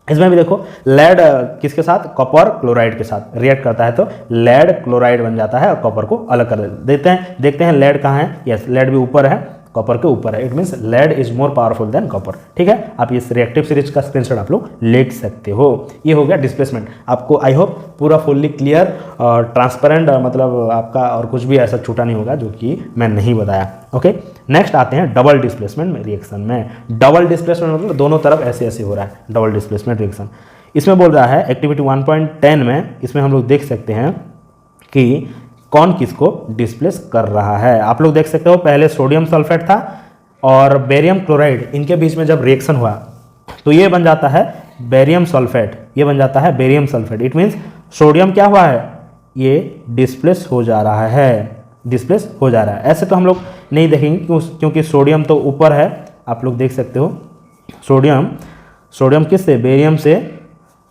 इसमें भी देखो लेड किसके साथ, कॉपर क्लोराइड के साथ रिएक्ट करता है तो लेड क्लोराइड बन जाता है और कॉपर को अलग कर देते हैं। देखते हैं लेड कहाँ है, यस लेड भी ऊपर है कॉपर के ऊपर है। It means lead is more powerful than copper. ठीक है, आप इस रिएक्टिव सीरीज का स्क्रीनशॉट आप लोग ले सकते हो। ये हो गया डिस्प्लेसमेंट। आपको आई होप पूरा फुल्ली क्लियर और ट्रांसपेरेंट, मतलब आपका और कुछ भी ऐसा छूटा नहीं होगा जो कि मैं नहीं बताया। ओके, नेक्स्ट आते हैं डबल डिस्प्लेसमेंट रिएक्शन में। डबल डिस्प्लेसमेंट मतलब दोनों तरफ ऐसे ऐसे हो रहा है, डबल डिस्प्लेसमेंट रिएक्शन। इसमें बोल रहा है एक्टिविटी 1.10 में, इसमें हम लोग देख सकते हैं कि कौन किसको डिस्प्लेस कर रहा है। आप लोग देख सकते हो पहले सोडियम सल्फेट था और बेरियम क्लोराइड, इनके बीच में जब रिएक्शन हुआ तो ये बन जाता है बेरियम सल्फेट, ये बन जाता है barium sulphate. It means sodium क्या हुआ है, ये डिस्प्लेस हो जा रहा है, डिस्प्लेस हो जा रहा है। ऐसे तो हम लोग नहीं देखेंगे क्योंकि सोडियम तो ऊपर है, आप लोग देख सकते हो। सोडियम किससे, बेरियम से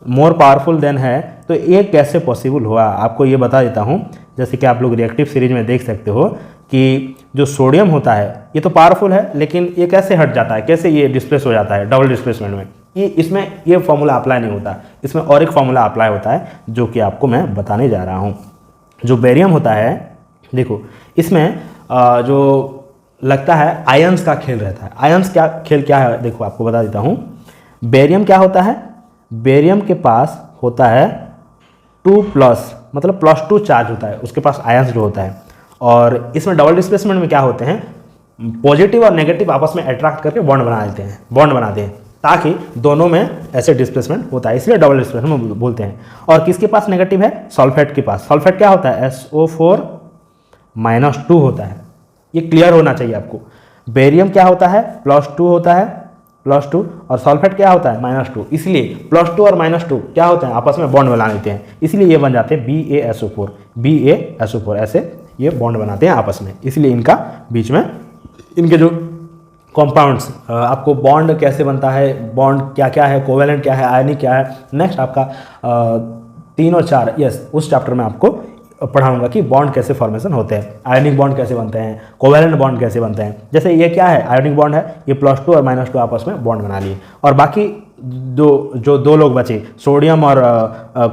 मोर पावरफुल देन है, तो ये कैसे पॉसिबल हुआ आपको ये बता देता हूँ। जैसे कि आप लोग रिएक्टिव सीरीज में देख सकते हो कि जो सोडियम होता है ये तो पावरफुल है, लेकिन ये कैसे हट जाता है, कैसे ये डिस्प्लेस हो जाता है डबल डिस्प्लेसमेंट में। ये इसमें ये फॉर्मूला अप्लाई नहीं होता, इसमें और एक फॉर्मूला अप्लाई होता है जो कि आपको मैं बताने जा रहा हूँ। जो बेरियम होता है, देखो इसमें जो लगता है आयंस का खेल रहता है। आयंस क्या खेल क्या है, देखो आपको बता देता हूँ। बेरियम क्या होता है, बेरियम के पास होता है 2+, मतलब +2 चार्ज होता है, उसके पास आयंस जो होता है। और इसमें डबल डिस्प्लेसमेंट में क्या होते हैं, पॉजिटिव और नेगेटिव आपस में अट्रैक्ट करके बॉन्ड बना देते हैं, बॉन्ड बनाते हैं, ताकि दोनों में ऐसे डिस्प्लेसमेंट होता है, इसलिए डबल डिस्प्लेसमेंट बोलते हैं। और किसके पास नेगेटिव है, सल्फेट के पास। सल्फेट क्या होता है, SO4-2 होता है। ये क्लियर होना चाहिए आपको। बेरियम क्या होता है, +2 होता है, +2, और सल्फेट क्या होता है, -2। इसलिए +2 और -2 क्या होते हैं, आपस में बॉन्ड बना लेते हैं, इसलिए ये बन जाते हैं BaSO4, ऐसे ये बॉन्ड बनाते हैं आपस में। इसलिए इनका बीच में इनके जो कॉम्पाउंड्स, आपको बॉन्ड कैसे बनता है, बॉन्ड क्या क्या है, कोवेलेंट क्या है, आयनिक क्या है, नेक्स्ट आपका 3 और 4, यस उस चैप्टर में आपको पढ़ाऊंगा कि बॉन्ड कैसे फॉर्मेशन होते हैं, आयनिक बॉन्ड कैसे बनते हैं, कोवेलेंट बॉन्ड कैसे बनते हैं। जैसे ये क्या है, आयनिक बॉन्ड है, ये +2 और -2 आपस में बॉन्ड बना लिए, और बाकी जो दो लोग बचे, सोडियम और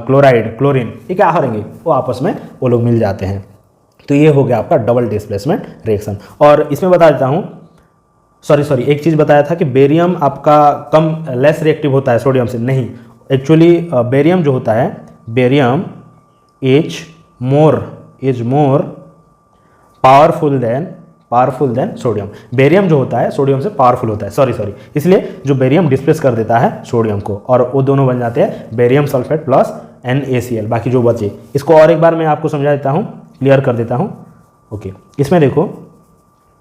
क्लोरीन, ये क्या करेंगे, वो आपस में वो लोग मिल जाते हैं। तो ये हो गया आपका डबल डिस्प्लेसमेंट रिएक्शन। और इसमें बता देता हूँ, सॉरी एक चीज़ बताया था कि बेरियम आपका लेस रिएक्टिव होता है सोडियम से, नहीं। एक्चुअली बेरियम जो होता है, barium is more powerful then sodium. Barium जो होता है सोडियम से पावरफुल होता है, सॉरी इसलिए जो बेरियम डिस्प्लेस कर देता है सोडियम को, और वो दोनों बन जाते हैं बेरियम सल्फेट प्लस NaCl। बाकी जो बचे, इसको और एक बार मैं आपको समझा देता हूँ, क्लियर कर देता हूँ। ओके, इसमें देखो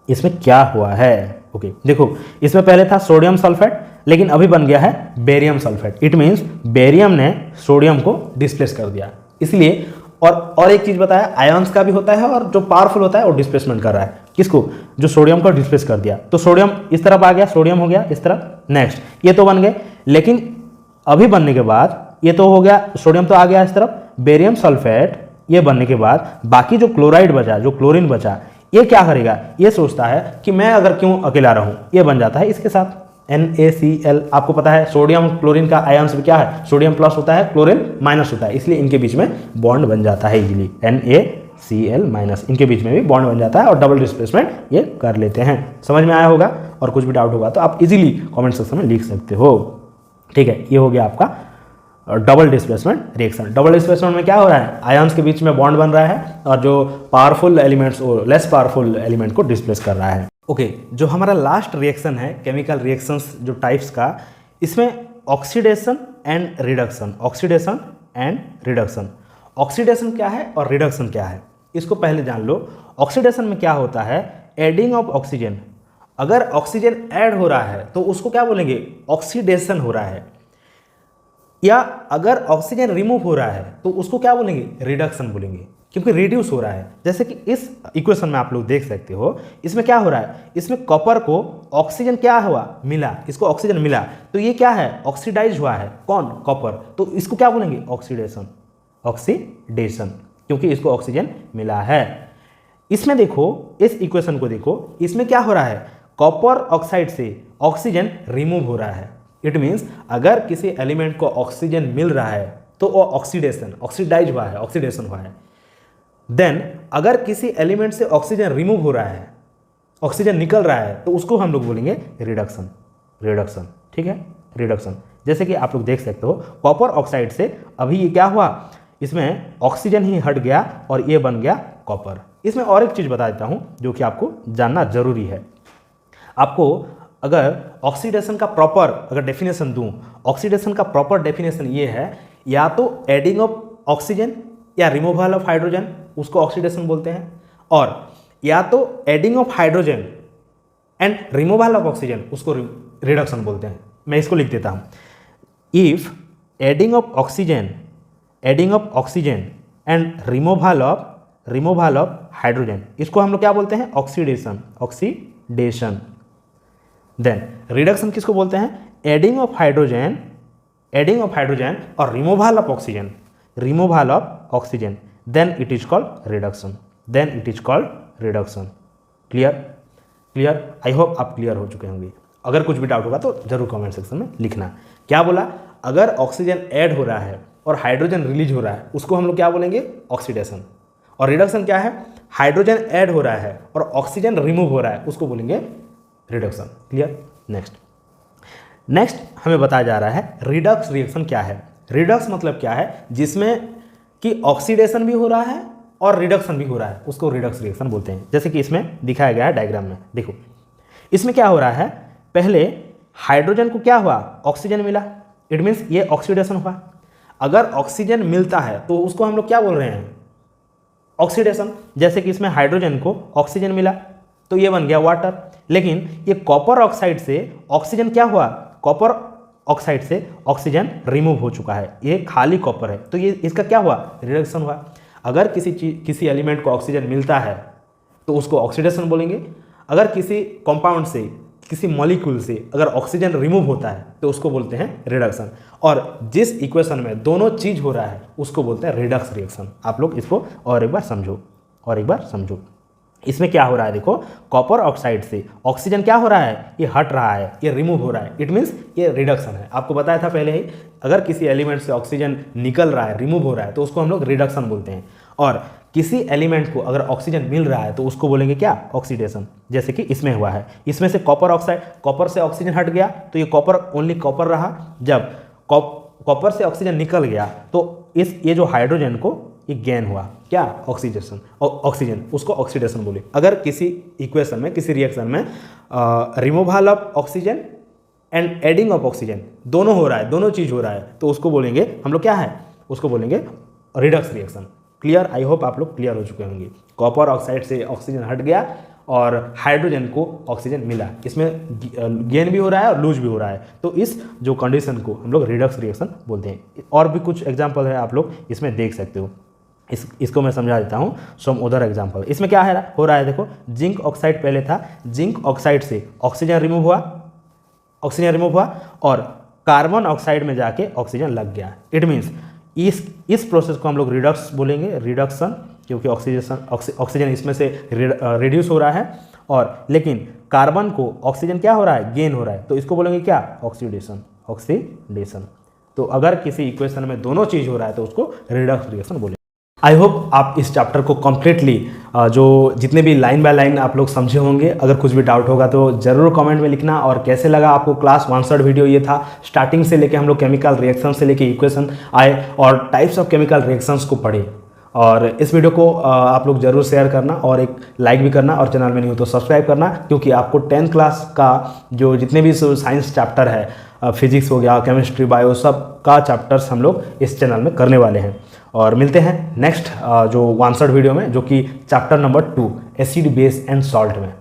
इसमें क्या हुआ है। ओके देखो, इसमें पहले था सोडियम सल्फेट, लेकिन अभी बन गया है barium sulphate. It means barium ने सोडियम को डिस्प्लेस कर दिया, इसलिए। और एक चीज बताया, आयंस का भी होता है, और जो पावरफुल होता है वो डिस्प्लेसमेंट कर रहा है, किसको, जो सोडियम को डिस्प्लेस कर दिया। तो सोडियम इस तरफ आ गया, सोडियम हो गया इस तरफ, नेक्स्ट ये तो बन गए। लेकिन अभी बनने के बाद ये तो हो गया, सोडियम तो आ गया इस तरफ, बेरियम सल्फेट ये बनने के बाद बाकी जो क्लोराइड बचा, जो क्लोरीन बचा, ये क्या करेगा, ये सोचता है कि मैं अगर क्यों अकेला रहूं, ये बन जाता है इसके साथ NaCl। आपको पता है सोडियम क्लोरीन का आयंस भी क्या है, सोडियम प्लस होता है, क्लोरीन माइनस होता है, इसलिए इनके बीच में बॉन्ड बन जाता है इजीली, NaCl-, इनके बीच में भी बॉन्ड बन जाता है और डबल डिस्प्लेसमेंट ये कर लेते हैं। समझ में आया होगा, और कुछ भी डाउट होगा तो आप इजीली कमेंट सेक्शन में लिख सकते हो। ठीक है, ये हो गया आपका double displacement reaction. Double displacement में क्या हो रहा है, आयंस के बीच में बॉन्ड बन रहा है, और जो पावरफुल एलिमेंट्स और लेस पावरफुल एलिमेंट को डिस्प्लेस कर रहा है। ओके, जो हमारा लास्ट रिएक्शन है केमिकल रिएक्शंस जो टाइप्स का, इसमें oxidation and reduction, oxidation and reduction. Oxidation क्या है और रिडक्शन क्या है, इसको पहले जान लो। ऑक्सीडेशन में क्या होता है, एडिंग ऑफ ऑक्सीजन। अगर ऑक्सीजन ऐड हो रहा है तो उसको क्या बोलेंगे, ऑक्सीडेशन हो रहा है। या अगर ऑक्सीजन रिमूव हो रहा है तो उसको क्या बोलेंगे, रिडक्शन बोलेंगे, क्योंकि रिड्यूस हो रहा है। जैसे कि इस इक्वेशन में आप लोग देख सकते हो, इसमें क्या हो रहा है, इसमें कॉपर को ऑक्सीजन क्या हुआ, मिला, इसको ऑक्सीजन मिला, तो ये क्या है, ऑक्सीडाइज हुआ है, कौन, कॉपर, तो इसको क्या बोलेंगे, ऑक्सीडेशन, ऑक्सीडेशन, क्योंकि इसको ऑक्सीजन मिला है। इसमें देखो, इस इक्वेशन को देखो, इसमें क्या हो रहा है, कॉपर ऑक्साइड से ऑक्सीजन रिमूव हो रहा है। इट मीन्स अगर किसी एलिमेंट को ऑक्सीजन मिल रहा है तो वो ऑक्सीडेशन, ऑक्सीडाइज हुआ है, ऑक्सीडेशन हुआ है। देन अगर किसी एलिमेंट से ऑक्सीजन रिमूव हो रहा है ऑक्सीजन निकल रहा है तो उसको हम लोग बोलेंगे रिडक्शन। रिडक्शन, ठीक है, रिडक्शन। जैसे कि आप लोग देख सकते हो कॉपर ऑक्साइड से अभी ये क्या हुआ, इसमें ऑक्सीजन ही हट गया और ये बन गया कॉपर। इसमें और एक चीज़ बता देता हूँ जो कि आपको जानना जरूरी है। आपको अगर ऑक्सीडेशन का प्रॉपर अगर डेफिनेशन दूं, ऑक्सीडेशन का प्रॉपर डेफिनेशन ये है, या तो एडिंग ऑफ ऑक्सीजन या रिमूवल ऑफ हाइड्रोजन, उसको ऑक्सीडेशन बोलते हैं, और या तो adding of hydrogen and removal of oxygen, उसको रिडक्शन बोलते हैं। मैं इसको लिख देता हूँ, if adding of oxygen and removal of hydrogen, इसको हम लोग क्या बोलते हैं, ऑक्सीडेशन। देन रिडक्शन किसको बोलते हैं, एडिंग ऑफ हाइड्रोजन और removal of oxygen, then it is called reduction. Clear? I hope आप क्लियर हो चुके होंगे। अगर कुछ भी डाउट होगा तो जरूर कमेंट सेक्शन में लिखना। क्या बोला, अगर ऑक्सीजन ऐड हो रहा है और हाइड्रोजन रिलीज हो रहा है, उसको हम लोग क्या बोलेंगे, ऑक्सीडेशन। और रिडक्शन क्या है, हाइड्रोजन ऐड हो रहा है और ऑक्सीजन रिमूव हो रहा है, उसको बोलेंगे रिडक्शन। क्लियर? नेक्स्ट हमें बताया जा रहा है रिडक्स रिएक्शन क्या है। रिडक्स मतलब क्या है, जिसमें कि ऑक्सीडेशन भी हो रहा है और रिडक्शन भी हो रहा है, उसको रिडक्स रिएक्शन बोलते हैं। जैसे कि इसमें दिखाया गया है डायग्राम में, देखो इसमें क्या हो रहा है, पहले हाइड्रोजन को क्या हुआ, ऑक्सीजन मिला, इट मीन्स ये ऑक्सीडेशन हुआ। अगर ऑक्सीजन मिलता है तो उसको हम लोग क्या बोल रहे हैं, ऑक्सीडेशन। जैसे कि इसमें हाइड्रोजन को ऑक्सीजन मिला तो ये बन गया वाटर। लेकिन ये कॉपर ऑक्साइड से ऑक्सीजन क्या हुआ, कॉपर ऑक्साइड से ऑक्सीजन रिमूव हो चुका है, ये खाली कॉपर है, तो ये इसका क्या हुआ, रिडक्शन हुआ। अगर किसी एलिमेंट को ऑक्सीजन मिलता है तो उसको ऑक्सीडेशन बोलेंगे। अगर किसी कंपाउंड से, किसी मॉलिक्यूल से अगर ऑक्सीजन रिमूव होता है तो उसको बोलते हैं रिडक्शन। और जिस इक्वेशन में दोनों चीज हो रहा है उसको बोलते हैं रिडक्स रिएक्शन। आप लोग इसको और एक बार समझो। इसमें क्या हो रहा है, देखो कॉपर ऑक्साइड से ऑक्सीजन क्या हो रहा है, ये हट रहा है, ये रिमूव हो रहा है, इट मीन्स ये रिडक्शन है। आपको बताया था पहले ही, अगर किसी एलिमेंट से ऑक्सीजन निकल रहा है, रिमूव हो रहा है, तो उसको हम लोग रिडक्शन बोलते हैं। और किसी एलिमेंट को अगर ऑक्सीजन मिल रहा है तो उसको बोलेंगे क्या, ऑक्सीडेशन। जैसे कि इसमें हुआ है, इसमें से कॉपर से ऑक्सीजन हट गया तो ये कॉपर ओनली कॉपर रहा। जब कॉपर से ऑक्सीजन निकल गया तो ये जो हाइड्रोजन को ये गेन हुआ, क्या, ऑक्सीजन, उसको ऑक्सीडेशन बोले। अगर किसी इक्वेशन में, किसी रिएक्शन में removal of oxygen and adding of oxygen दोनों हो रहा है, दोनों चीज हो रहा है, तो उसको बोलेंगे हम लोग क्या है, उसको बोलेंगे Redux reaction. Clear? I hope आप लोग क्लियर हो चुके होंगे। कॉपर ऑक्साइड से ऑक्सीजन हट गया और हाइड्रोजन को ऑक्सीजन मिला, इसमें गेन भी हो रहा है और लूज भी हो रहा है, तो इस जो कंडीशन को हम लोग रिडक्स रिएक्शन बोलते हैं। और भी कुछ एग्जाम्पल है, आप लोग इसमें देख सकते हो। इसको मैं समझा देता हूँ, सम अदर एग्जाम्पल। इसमें क्या हो रहा है, देखो जिंक ऑक्साइड पहले था, जिंक ऑक्साइड से ऑक्सीजन रिमूव हुआ और कार्बन ऑक्साइड में जाके ऑक्सीजन लग गया। इट मीन्स इस प्रोसेस को हम लोग रिडक्स बोलेंगे, रिडक्शन, क्योंकि ऑक्सीजन इसमें से रिड्यूस हो रहा है, और लेकिन कार्बन को ऑक्सीजन क्या हो रहा है, गेन हो रहा है, तो इसको बोलेंगे क्या, ऑक्सीडेशन। तो अगर किसी इक्वेशन में दोनों चीज हो रहा है तो उसको रिडक्स रिएक्शन बोलेंगे। आई होप आप इस चैप्टर को कम्प्लीटली जो जितने भी लाइन बाय लाइन आप लोग समझे होंगे। अगर कुछ भी डाउट होगा तो ज़रूर कमेंट में लिखना। और कैसे लगा आपको क्लास 1 शॉर्ट वीडियो, ये था स्टार्टिंग से लेके हम लोग केमिकल रिएक्शन से लेके इक्वेशन आए और टाइप्स ऑफ केमिकल रिएक्शंस को पढ़े। और इस वीडियो को आप लोग ज़रूर शेयर करना और एक लाइक भी करना, और चैनल में नहीं हो तो सब्सक्राइब करना, क्योंकि आपको 10th क्लास का जो जितने भी साइंस चैप्टर है, फिजिक्स हो गया, केमिस्ट्री, बायो, सब का चैप्टर्स हम लोग इस चैनल में करने वाले हैं। और मिलते हैं नेक्स्ट जो 1 शॉर्ट वीडियो में, जो कि chapter number 2 acid, base and salt में।